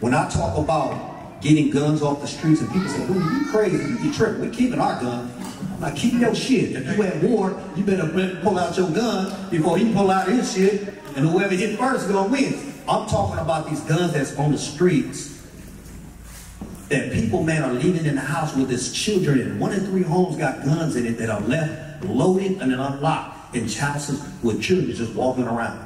When I talk about getting guns off the streets, and people say, "Ooh, you crazy, you tripping, we're keeping our gun." I'm like, keep your shit. If you at war, you better pull out your gun before he pull out his shit, and whoever hit first is gonna win. I'm talking about these guns that's on the streets, that people, man, are leaving in the house with his children in. 1 in 3 homes got guns in it that are left loaded and then unlocked in houses with children just walking around.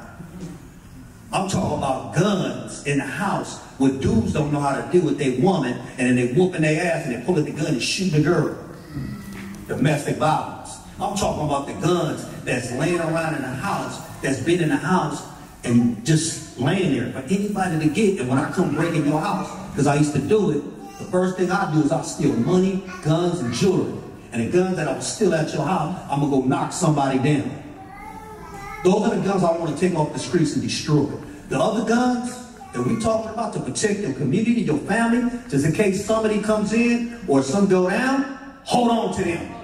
I'm talking about guns in the house where dudes don't know how to deal with their woman, and then they whooping their ass and they pull out the gun and shoot the girl. Domestic violence. I'm talking about the guns that's laying around in the house, that's been in the house and just laying there for anybody to get. And when I come break in your house, because I used to do it, the first thing I do is I steal money, guns, and jewelry. And the guns that I will steal at your house, I'm going to go knock somebody down. Those are the guns I want to take off the streets and destroy. The other guns that we're talking about to protect your community, your family, just in case somebody comes in or some go down, hold on to them.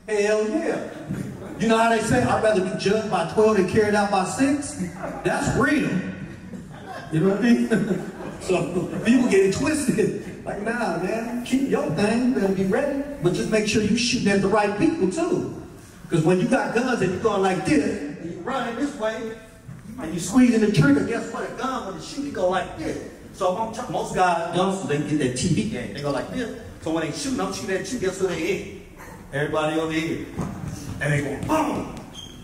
Hell yeah. You know how they say, I'd rather be judged by 12 than carried out by 6? That's real. You know what I mean? So people get it twisted. Like, nah, man, keep your thing, better be ready. But just make sure you shooting at the right people too. Because when you got guns and you're going like this, and you running this way, and you squeezing the trigger, guess what? A gun, when it shoot, you go like this. So most guys, they get that TV game. They go like this. So when they shoot, I'm shooting at you, guess who they hit? Everybody over here. And they go, boom,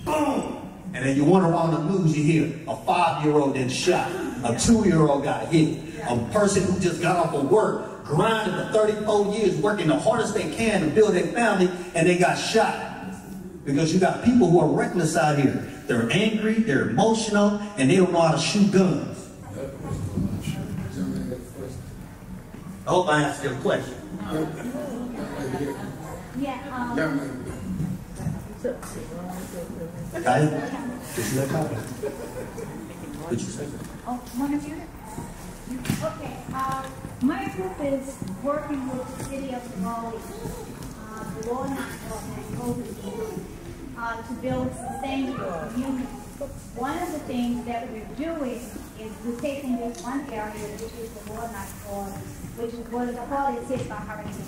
boom. And then you wonder on the news, you hear a 5-year-old that shot, a 2-year-old got hit, a person who just got off of work, grinding for 34 years, working the hardest they can to build their family, and they got shot. Because you got people who are reckless out here. They're angry, they're emotional, and they don't know how to shoot guns. I hope I answered your question. What you say? Oh, one of you? Okay. My group is working with the city of Raleigh, the law enforcement, COVID, to build sustainable community. One of the things that we're doing is we're taking this one area, which is the Walnut Forest, which was hardest hit by hurricane,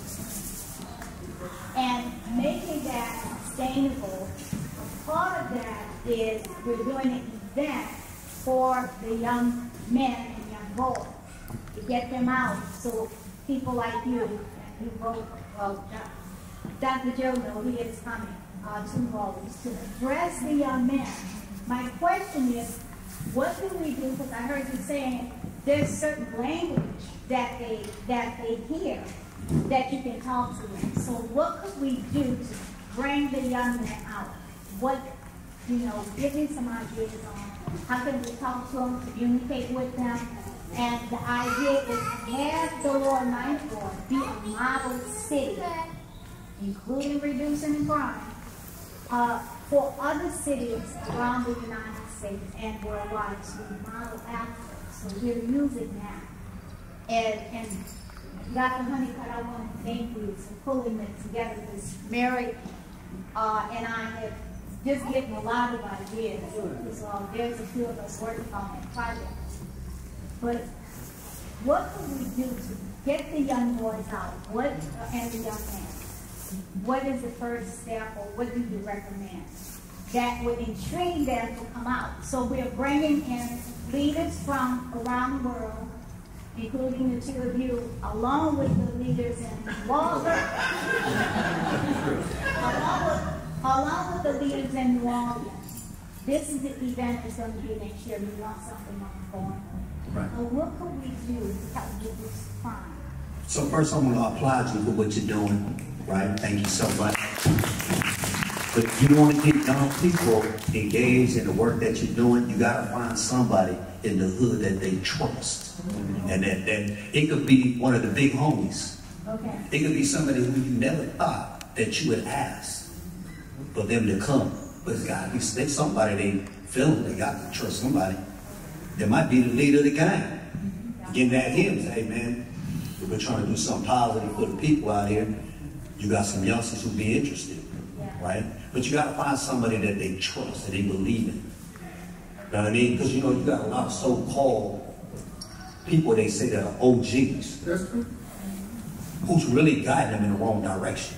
and making that sustainable. Part of that is we're doing an event for the young men and young boys to get them out. So people like you, and you both, well, Dr. Joe, he is coming to address the young men. My question is, what do we do? Because I heard you saying there's certain language that they hear that you can talk to them. So what could we do to bring the young men out? What, give me some ideas on how can we talk to them, communicate with them, and the idea is to have the Lower Ninth Ward be a model city, including reducing crime, for other cities around the United States and worldwide to be model after. So we're using that. And Dr. Honeycutt, I want to thank you for pulling it together. This Mary and I have just getting a lot of ideas. So there's a few of us working on that project. But what can we do to get the young boys out? And the young men? What is the first step, or what do you recommend that would intrigue them to come out? So we're bringing in leaders from around the world, including the two of you, along with the leaders in Walter, along with the leaders in New Orleans. This is the event that's going to be next year. We want something going on. Right. So what can we do to help reduce crime? So first, I want to applaud you for what you're doing. Right? Thank you so much. But if you want to get young people engaged in the work that you're doing, you got to find somebody in the hood that they trust. And that it could be one of the big homies. Okay. It could be somebody who you never thought that you would ask for them to come. But it's got to be somebody they feel they got to trust somebody. They might be the leader of the gang. Getting at him, say, hey man, we're trying to do something positive for the people out here. You got some youngsters who be interested, right? But you got to find somebody that they trust, that they believe in. You know what I mean? Because you got a lot of so-called people, they say that are OGs, who's really guiding them in the wrong direction.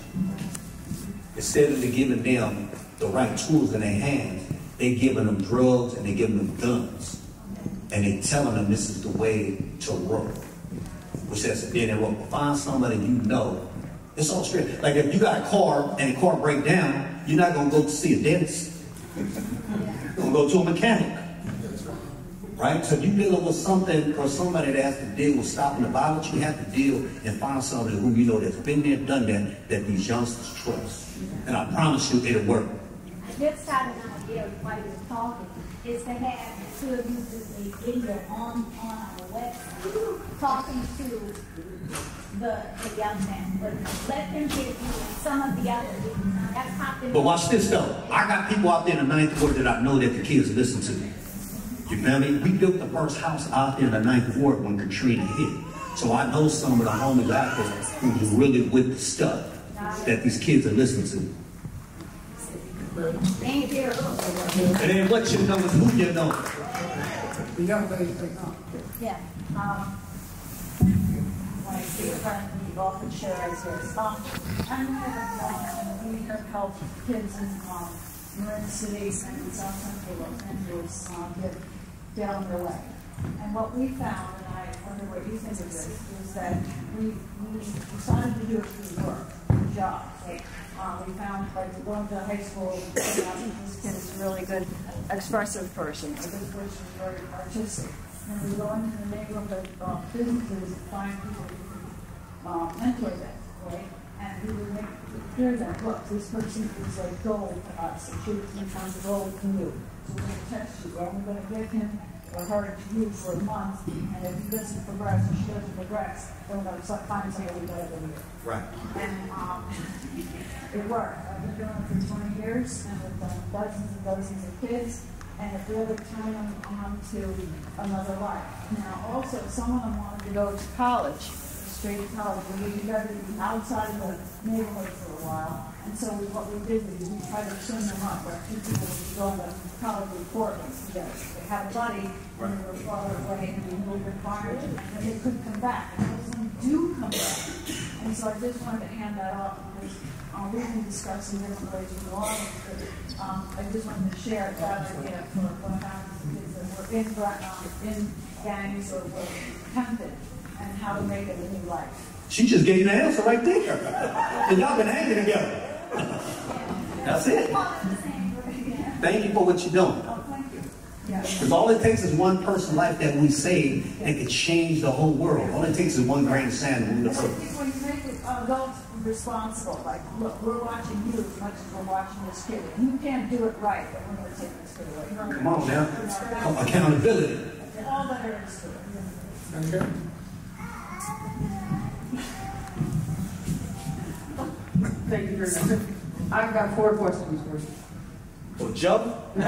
Instead of giving them the right tools in their hands, they giving them drugs and they giving them guns. And they telling them this is the way to roll. Which says, then they will find somebody it's all straight. Like if you got a car and the car break down, you're not going to go to see a dentist. You're going to go to a mechanic. Right? So if you're dealing with something or somebody that has to deal with stopping the violence, you have to deal and find somebody who that's been there, done that these youngsters trust. And I promise you it'll work. I just had an idea while you were talking, is to have the two of you do a video on our website talking to the young men, but let them give you some of the other things. That's popular. But watch this though. I got people out there in the Ninth Ward that I know that the kids listen to. You feel me? We built the first house out there in the Ninth Ward when Katrina hit. So I know some of the homies out there who's really with the stuff that these kids are listening to. Thank you. And then what you know is who you know. The young lady. Yeah. When I see currently both insurance here, I'm having help kids in Marin City and South Central Los Angeles get on their way. And what we found, and I wonder what you think of this, is that we decided to do it through work, through jobs. We found, like, going to high school, this kid is a really good expressive person, or this person is very artistic. And we go into the neighborhood businesses and find people who can mentor them, right? And we would make clear that, look, this person is a gold to us, and she becomes a gold to you. So we're going to test you. We're only going to give him or her to you for a month, and if he doesn't progress or she doesn't progress, then we're going to find somebody better than you. Right. And it worked. I've been doing it for 20 years, and with dozens and dozens of kids, and it really turned them on to another life. Now, also, some of them wanted to go to college, straight to college. We would together outside of the neighborhood for a while. And so what we did was we tried to turn them up, where two people would go to college in Portland together. They had a buddy, and they were far away, and we moved their farm, and they couldn't come back. And most of them do come back. And so I just wanted to hand that off, because we've been discussing different ways of law, but I just wanted to share that idea for what happens to kids that were in gangs or were tempted, and how to make it a new life. She just gave the answer right there. And y'all been hanging together. That's it. Thank you for what you're doing. Oh, thank you. Because all it takes is one person's life that we save and can change the whole world. All it takes is one grain of sand to move the earth. When you make adults responsible, like, look, we're watching you as much as we're watching this kid. And you can't do it right, but we're going to take this kid away. Come on now. Accountability. All that there is to it. Okay. Thank you very much. I've got 4 questions for you. Well, jump? No.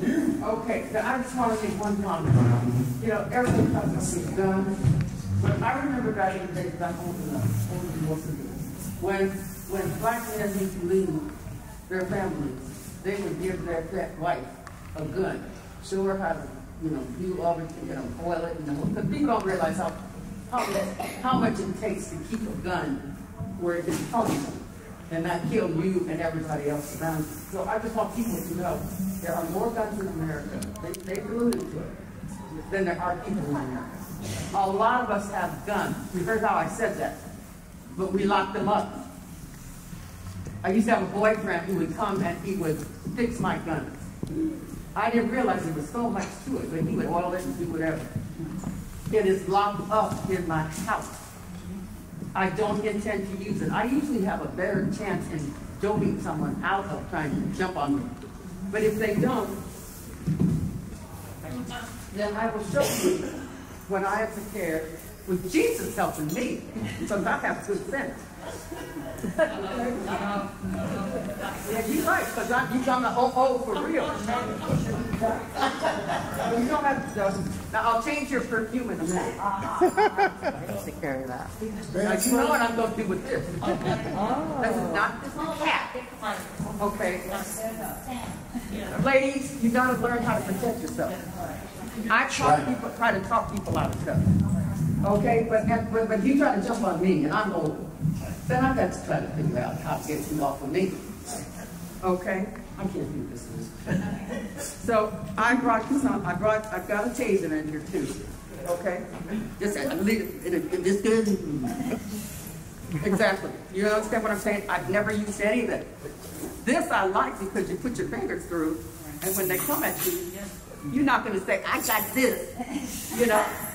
You. Okay, now I just want to make one comment. You know, everything comes with guns. But I remember back in the days, back older than most of you, when black men used to leave their families, they would give their pet wife a gun, show her how to, do everything, oil it, because people don't realize how much it takes to keep a gun where it can function and not kill you and everybody else around you. So I just want people to know there are more guns in America, they alluded to it, than there are people in America. A lot of us have guns. You heard how I said that, but we locked them up. I used to have a boyfriend who would come and he would fix my guns. I didn't realize there was so much to it, but he would oil it and do whatever. It is locked up in my house. I don't intend to use it. I usually have a better chance in joking someone out of trying to jump on me. But if they don't, then I will show you when I am prepared with Jesus helping me, because I have good sense. Yeah, you're right, because you're talking about for real. You don't have to. Now, I'll change your perfume in a minute. Take care of that. Now, you know what I'm going to do with this. This is not this cat. Okay. Ladies, you got to learn how to protect yourself. I try to talk people out of stuff. Okay, but you try to jump on me, and I'm old. Then I've got to try to figure out how to get you off of me. Okay? I can't do this. So I brought you some. I've got a taser in here too. Okay? Just leave it in this good. Exactly. You understand what I'm saying? I've never used any of it. This I like because you put your fingers through, and when they come at you, you're not going to say, I got this.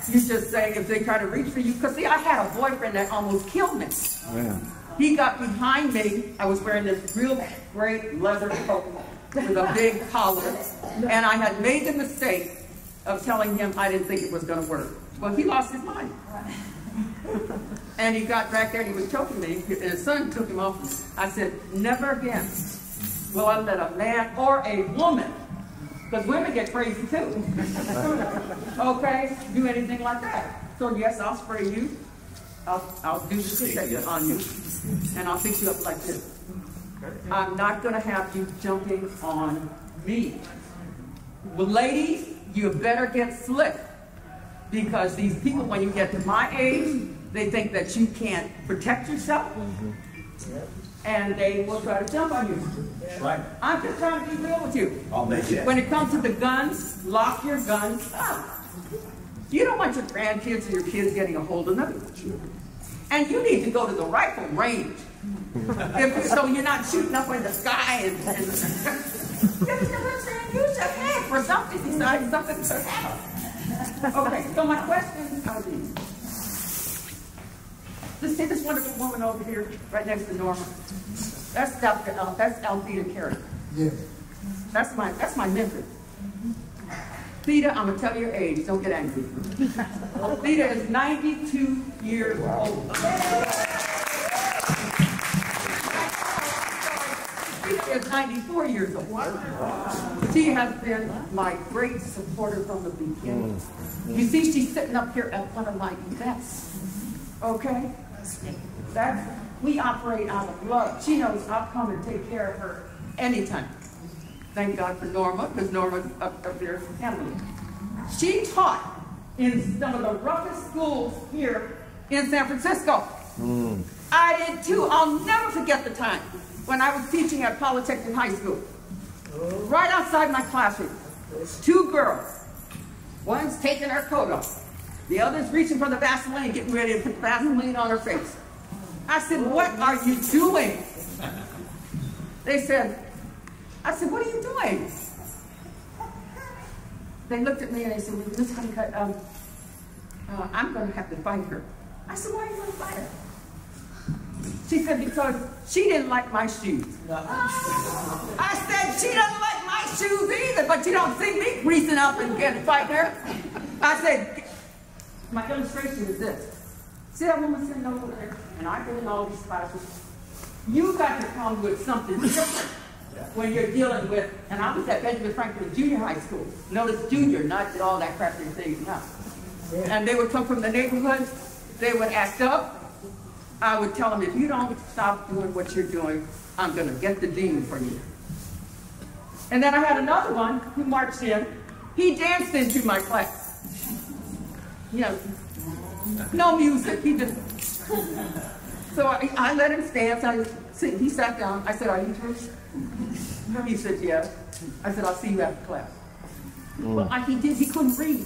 You just say, if they try to reach for you, because see, I had a boyfriend that almost killed me. Yeah. He got behind me. I was wearing this real great leather coat with a big collar, and I had made the mistake of telling him I didn't think it was going to work. Well, he lost his mind. And he got back there and he was choking me, and his son took him off. I said, never again will I let a man or a woman, because women get crazy too, okay, do anything like that. So yes, I'll spray you. I'll do the protection on you, and I'll fix you up like this. I'm not going to have you jumping on me. Well, ladies, you better get slick, because these people, when you get to my age, they think that you can't protect yourself. and they will try to jump on you. That's right. I'm just trying to be real with you. I'll make it. When it comes to the guns, lock your guns up. You don't want your grandkids or your kids getting a hold of them. And you need to go to the rifle range. So you're not shooting up in the sky and you understand what I'm saying? Use your head for something besides something to have. Okay, so my question are these. Let's see this wonderful woman over here, right next to Norma. That's Althea Carey. Yeah. That's my mentor. Theta, I'm gonna tell you your age, don't get angry. Theta is 92 years old. Theta is 94 years old. She has been my great supporter from the beginning. You see, she's sitting up here at one of my events. Okay? We operate out of love. She knows I'll come and take care of her anytime. Thank God for Norma, because Norma's up there handling it. She taught in some of the roughest schools here in San Francisco. I did too. I'll never forget the time when I was teaching at Polytechnic High School. Right outside my classroom, 2 girls. One's taking her coat off. The other's reaching for the Vaseline, getting ready to put Vaseline on her face. I said, what are you doing? I said, what are you doing? They looked at me and they said, well, Miss Honeycutt, I'm going to have to fight her. I said, why are you going to fight her? She said, because she didn't like my shoes. I said, she doesn't like my shoes either, but you don't see me greasing up and fighting her. I said, my illustration is this. See that woman sitting over there? And I've been in all these classes. You got to come with something different when you're dealing with, and I was at Benjamin Franklin Junior High School. Notice junior, not all that crap you're saying now. And they would come from the neighborhood. They would act up. I would tell them, if you don't stop doing what you're doing, I'm going to get the dean for you. And then I had another one who marched in. He danced into my class. You know, no music. He just. So I let him stand. He sat down. I said, are you Bruce? He said, yeah. I said, I'll see you after class. Well, he couldn't read.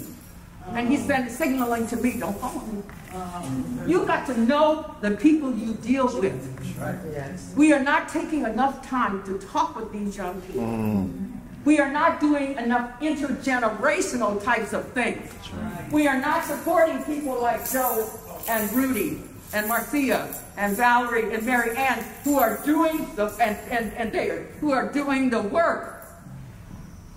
And he's been signaling to me, don't follow me. You got to know the people you deal with. We are not taking enough time to talk with these young people. We are not doing enough intergenerational types of things. We are not supporting people like Joe and Rudy and Marcia and Valerie and Mary Ann who are doing who are doing the work.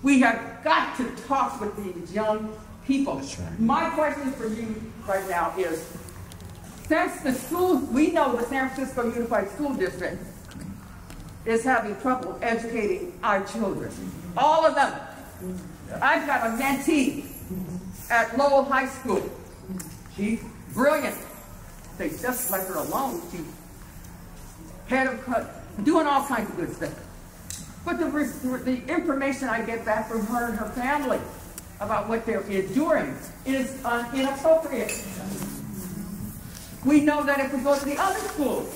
We have got to talk with these young people. My question for you right now is, since the school, we know the San Francisco Unified School District is having trouble educating our children. All of them. I've got a mentee at Lowell High School. She's brilliant. They just let her alone. She's head of doing all kinds of good stuff. But the information I get back from her and her family about what they're enduring is inappropriate. We know that if we go to the other schools,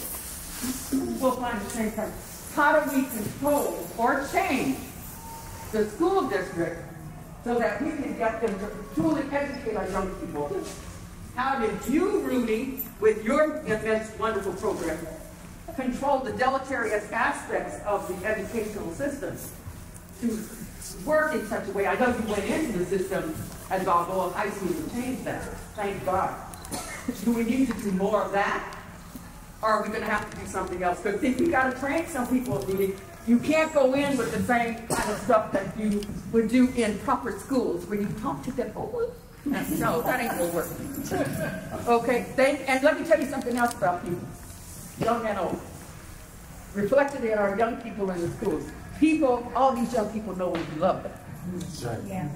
we'll find the same thing. How do we control or change the school district so that we can get them to truly educate our young people? How did you, Rudy, with your immense, wonderful program, control the deleterious aspects of the educational system to work in such a way? I know you went into the system at Balboa High School to change that. Thank God. Do we need to do more of that? Or are we going to have to do something else? Because if you got to train some people, Rudy, you can't go in with the same kind of stuff that you would do in proper schools where you talk to them. Oh, no, that ain't going to work. Okay, and let me tell you something else about people, young and old. Reflected in our young people in the schools. People, all these young people know when you love them. Yeah.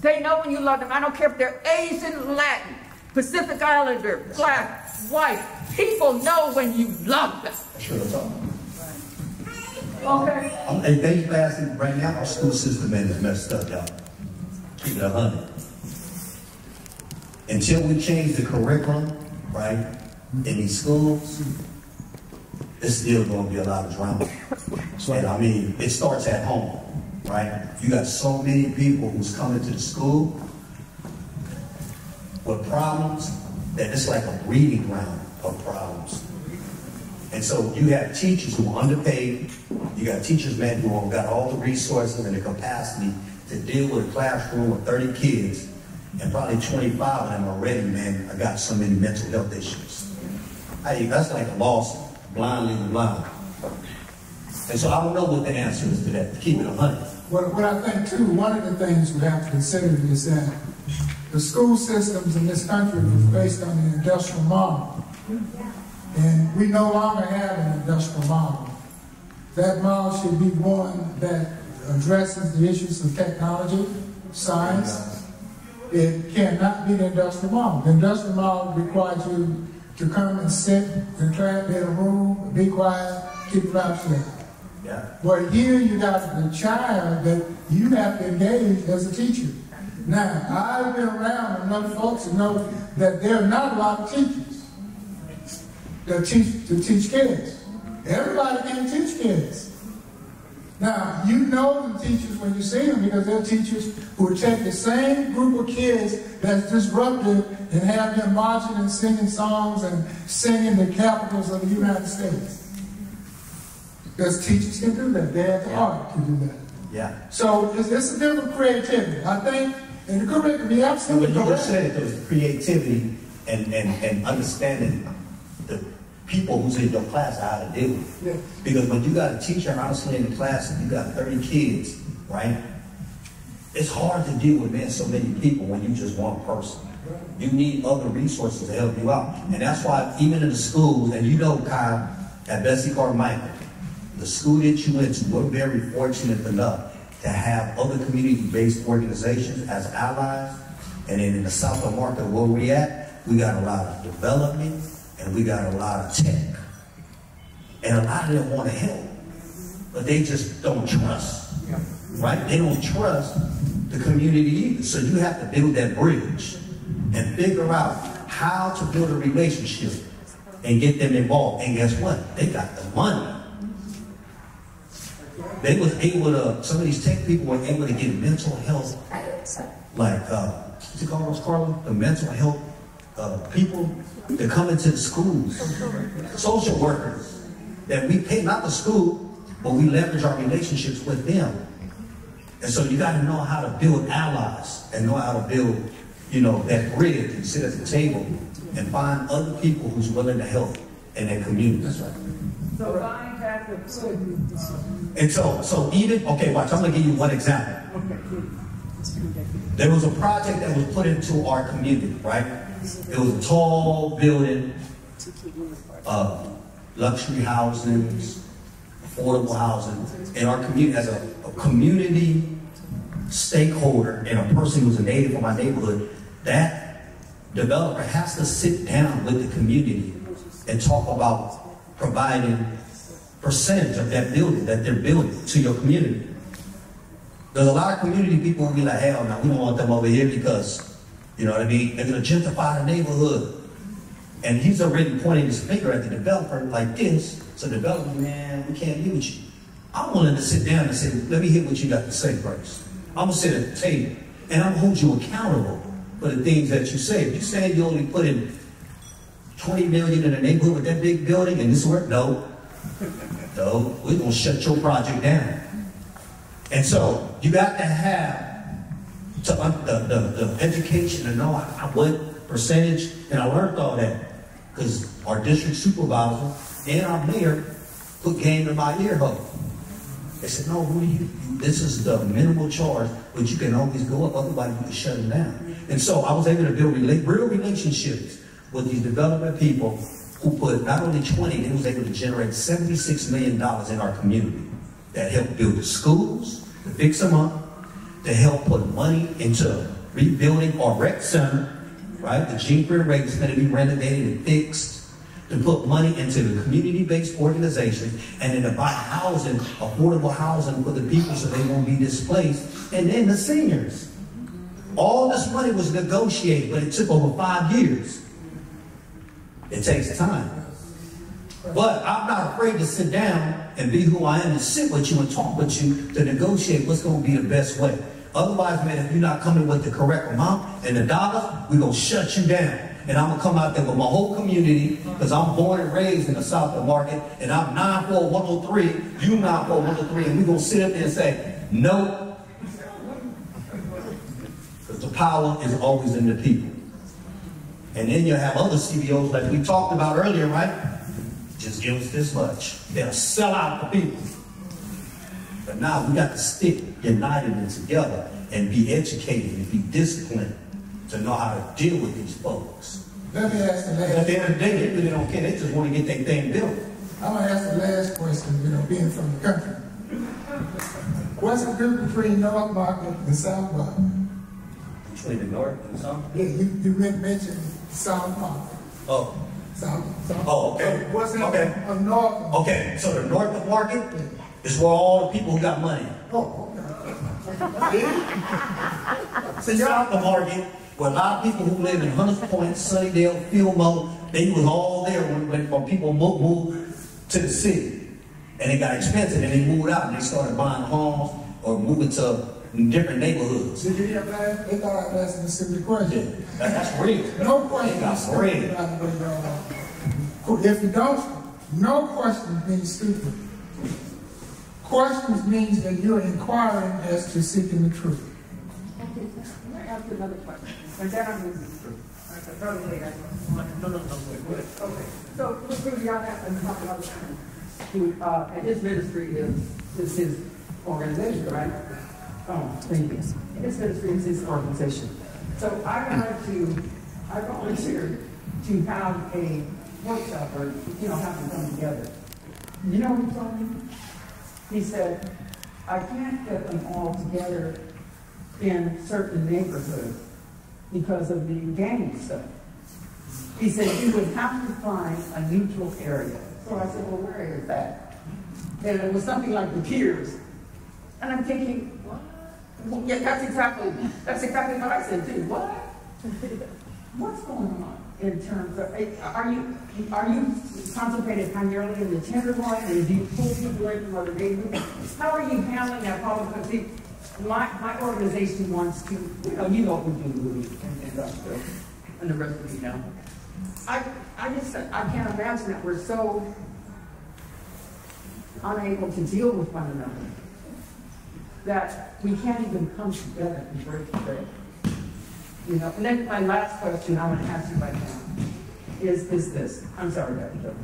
They know when you love them. I don't care if they're Asian, Latin, Pacific Islander, black, white. People know when you love them. Okay. And thank you for asking. Right now, our school system is messed up, y'all. Keep it 100. Until we change the curriculum, right, in these schools, it's still going to be a lot of drama. And I mean, it starts at home, right? You got so many people who's coming to the school with problems that it's like a breeding ground of problems. And so you have teachers who are underpaid. You got teachers, man, who have got all the resources and the capacity to deal with a classroom with 30 kids, and probably 25 of them already, man, I got so many mental health issues. That's like a lost blind leading blind. And so I don't know what the answer is to that, to keep it 100. What I think too, one of the things we have to consider is that the school systems in this country was based on the industrial model. And we no longer have an industrial model. That model should be one that addresses the issues of technology, science. It cannot be the industrial model. The industrial model requires you to come and sit in class, in a room, be quiet, keep your mouth shut. Yeah. But here you got the child that you have to engage as a teacher. Now, I've been around enough folks to know that there are not a lot of teachers that teach kids. Everybody can teach kids. Now, you know the teachers when you see them because they're teachers who will take the same group of kids that's disruptive and have them marching and singing songs and singing the capitals of the United States. Because teachers can do that. They have the art to do that. Yeah. So it's a different creativity. I think, and the curriculum be absolutely correct. What you correct. just said, there was creativity and understanding the people who's in your class how to deal with it. Yeah. Because when you got a teacher honestly in the class and you got 30 kids, right? It's hard to deal with, man, so many people when you just one person. You need other resources to help you out. And that's why even in the schools, and you know, Kyle, at Bessie Carmichael, the school that you went to, we're very fortunate enough to have other community-based organizations as allies. And then in the South of Market where we at, we got a lot of development and we got a lot of tech. And a lot of them want to help, but they just don't trust, right? They don't trust the community either. So you have to build that bridge and figure out how to build a relationship and get them involved. And guess what? They got the money. They was able to, some of these tech people were able to get mental health, like, what's it called, Carla? The mental health people that come into the schools, social workers, that we pay, not the school, but we leverage our relationships with them. And so you got to know how to build allies and know how to build, you know, that bridge and sit at the table and find other people who's willing to help in their community. That's right. So buying back the And so even, okay, watch, I'm going to give you one example. There was a project that was put into our community, right? It was a tall building, luxury housing, affordable housing, in our community as a community stakeholder and a person who's a native of my neighborhood. That developer has to sit down with the community and talk about providing percentage of that building that they're building to your community. There's a lot of community people who be like, hell no, we don't want them over here because, you know what I mean, they're going to gentrify the neighborhood. And he's already pointing his finger at the developer like this. So the developer, man, we can't deal with you. I'm willing to sit down and say, let me hear what you got to say first. I'm going to sit at the table and I'm going to hold you accountable for the things that you say. If you say you only put in 20 million in a neighborhood with that big building and this work, no, we're going to shut your project down. And so you got to have the education to know what percentage, and I learned all that because our district supervisor and our mayor put game in my ear hole. They said, no, this is the minimal charge, but you can always go up, otherwise you can shut it down. And so I was able to build real relationships with these development people who put not only 20, they was able to generate $76 million in our community that helped build the schools, to fix them up, to help put money into rebuilding our rec center, right? The Gene Greer Rec is going to be renovated and fixed, to put money into the community-based organization, and then to buy housing, affordable housing for the people so they won't be displaced, and then the seniors. All this money was negotiated, but it took over 5 years. It takes time. But I'm not afraid to sit down and be who I am and sit with you and talk with you to negotiate what's going to be the best way. Otherwise, man, if you're not coming with the correct amount and the dollars, we're going to shut you down. And I'm going to come out there with my whole community, because I'm born and raised in the South of Market, and I'm 94103, you 94103, and we're going to sit up there and say, no. Because the power is always in the people. And then you have other CBOs like we talked about earlier, right? Just give us this much. They'll sell out the people. But now we got to stick united and together and be educated and be disciplined to know how to deal with these folks. Let me ask the last. At the end of the day, they really don't care. They just want to get their thing built. I'm going to ask the last question, being from the country. What's the difference between North Market and South Market? Between the North and the South? Yeah, you mentioned South Market. Oh. South. Oh, okay. What's that? Okay. North. Okay, so the North of Market is where all the people who got money. Oh, okay. See, South of Market, where a lot of people who live in Hunters Point, Sunnydale, Fillmore, they was all there when people moved to the city. And it got expensive, and they moved out, and they started buying homes or moving to different neighborhoods. Did you hear that? They thought I was asking a simple question. Yeah, that's real. No question. They got real. If you don't, no question means stupid. Questions means that you're inquiring as to seeking the truth. Okay, let me ask you another question. And then I'm using the truth. No. Okay. So, Rudy, y'all have to talk about who, and his ministry is his organization, right? Oh, thank you. His ministry is his organization. So I volunteered to have a workshop or, have them come together. You know what he told me? He said, I can't get them all together in certain neighborhoods because of the gang stuff. He said, you would have to find a neutral area. So I said, well, where is that? And it was something like the Piers. And I'm thinking, what? Well, yeah, that's exactly what I said too. What? What's going on in terms of, are you concentrated primarily in the Tenderloin, and do you pull people in from other neighborhoods? How are you handling that problem? Because see, my organization wants to, you know what we do, Rudy, and the rest of you know. I can't imagine that we're so unable to deal with one another that we can't even come together and break the bread. And then my last question I want to ask you right now is this. I'm sorry, Dr. Joe.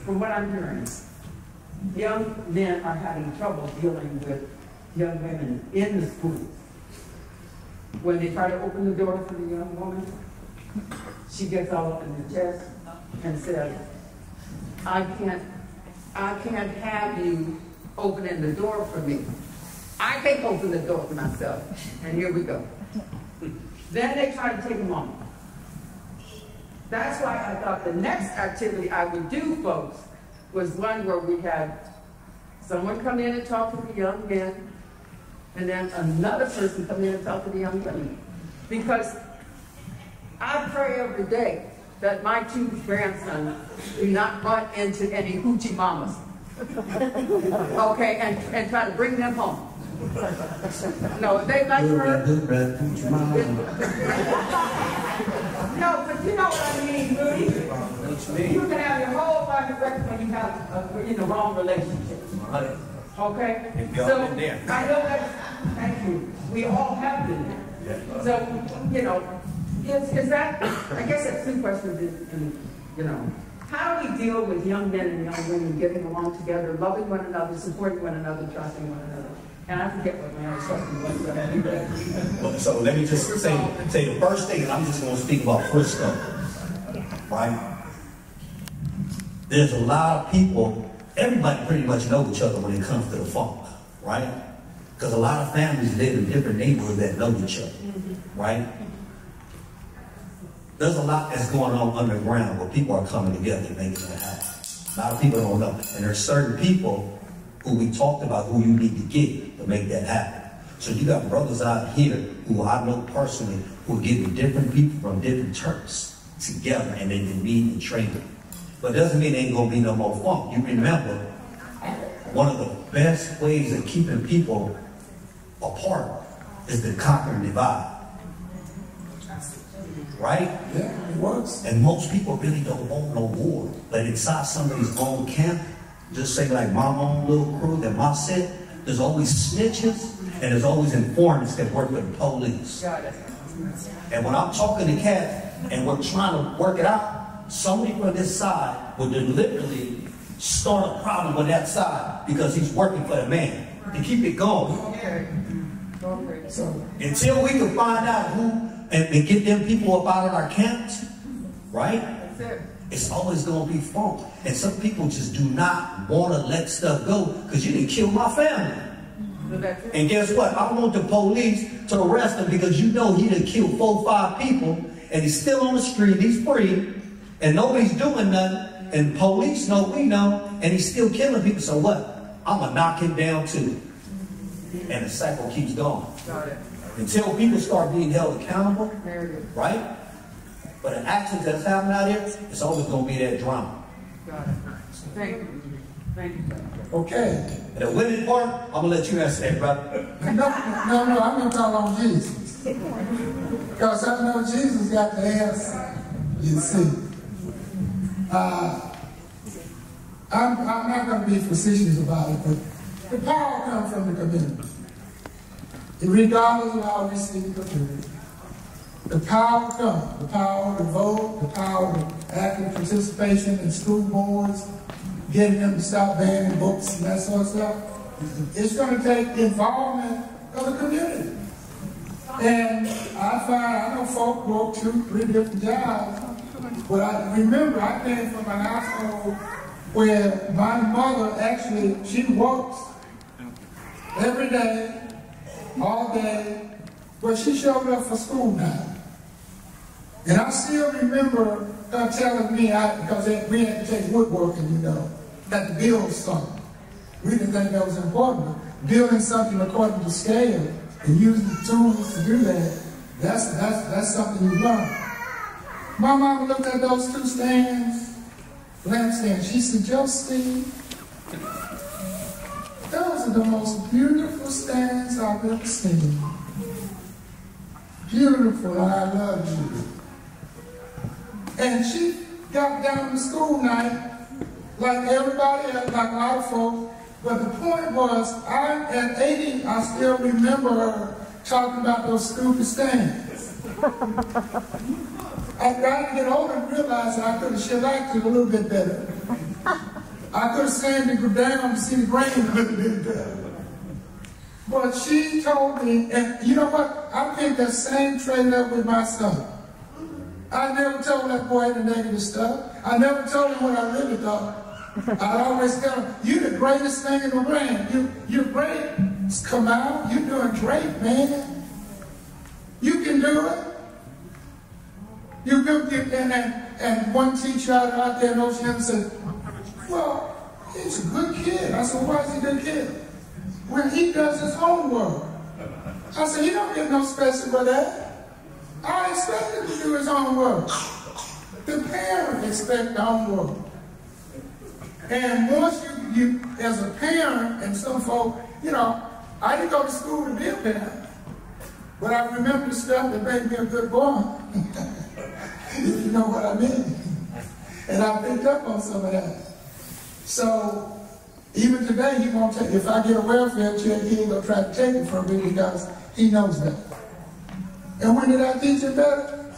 From what I'm hearing, young men are having trouble dealing with young women in the schools. When they try to open the door for the young woman, she gets all up in the chest and says, I can't have you opening the door for me. I can't open the door for myself. And here we go. Then they try to take them on. That's why I thought the next activity I would do, folks, was one where we had someone come in and talk to the young men, and then another person come in and talk to the young women. Because I pray every day that my two grandsons do not run into any hoochie mamas. Okay, and try to bring them home. No, they like her. No, but you know what I mean, Rudy. You can have your whole life record when you have in the wrong relationship. Okay? So, I know that, thank you. We all have been there. So, is that, I guess that's two questions, how do we deal with young men and young women getting along together, loving one another, supporting one another, trusting one another? And I forget what my other question was. So let me just say the first thing, and I'm just going to speak about Frisco, right? There's a lot of people, everybody pretty much know each other when it comes to the funk, right? Because a lot of families live in different neighborhoods that know each other, right? There's a lot that's going on underground where people are coming together and making it happen. A lot of people don't know. And there's certain people who we talked about who you need to get to make that happen. So you got brothers out here who I know personally we're getting different people from different churches together and they can meet and train. But it doesn't mean there ain't gonna be no more funk. You remember, one of the best ways of keeping people apart is to conquer and divide. Right? Yeah, it works. And most people really don't want no war. But inside somebody's own camp, just say like my own little crew that my set, there's always snitches and there's always informants that work with the police. And when I'm talking to Cat and we're trying to work it out, somebody from this side will deliberately start a problem with that side because he's working for the man to keep it going. So until we can find out who and get them people up out of our camps, right? It's always going to be funk. And some people just do not want to let stuff go because you didn't kill my family. And guess what? I want the police to arrest him because you know he done killed 4 or 5 people and he's still on the street, he's free, and nobody's doing nothing, and police know, we know, and he's still killing people. So what? I'm going to knock him down too. And the cycle keeps going. Until people start being held accountable, right? But the actions that's happening out here, it's always going to be that drama. Thank you. Thank you. Okay. And the women part, I'm going to let you answer that, brother. No, I'm going to talk on Jesus. Because I know Jesus got the answer, you see. I'm not going to be facetious about it, but the power comes from the community. Regardless of how we see the community. The power comes. The power to vote, the power to active participation in school boards, getting them to stop banning books and that sort of stuff. It's going to take the involvement of the community. And I know folk work 2, 3 different jobs, but I remember I came from an household where my mother actually, she works every day, all day, but she showed up for school now. And I still remember her telling me, because we had to take woodworking, you know, had to build something. We didn't think that was important. Building something according to scale and using the tools to do that, that's something you learn. My mama looked at those 2 stands, lamp stands. She said, Josephine, those are the most beautiful stands I've ever seen. Beautiful, and I love you. And she got down to school night, like everybody else, like a lot of folks. But the point was, at 80, I still remember her talking about those stupid stands. I got to get older and realize that I could have shellacked it a little bit better. I could have sanded it down to see the grain a little bit better. But she told me, and you know what? I picked that same trade up with my son. I never told that boy the negative stuff. I never told him what I really thought. I always tell him, you're the greatest thing in the land. You're great. Come out. You're doing great, man. You can do it. You can, and one teacher out there in Oceana said, well, he's a good kid. I said, why is he a good kid? When he does his homework. I said, he don't get no special for that. I expect him to do his homework. The parent expects the homework. And once you as a parent, and some folk, you know, I didn't go to school to be a parent, but I remember the stuff that made me a good boy, if you know what I mean. And I picked up on some of that. So, even today, he won't take, if I get a welfare check, he ain't gonna try to take it from me because he knows that. And when did I teach him better?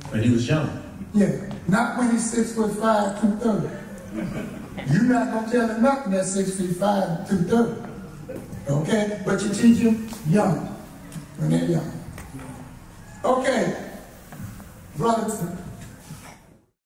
When he was young. Yeah, not when he's 6'5", 230. You're not gonna tell him nothing that's 6'5", 230. Okay, but you teach them young, when they're young. Okay, brothers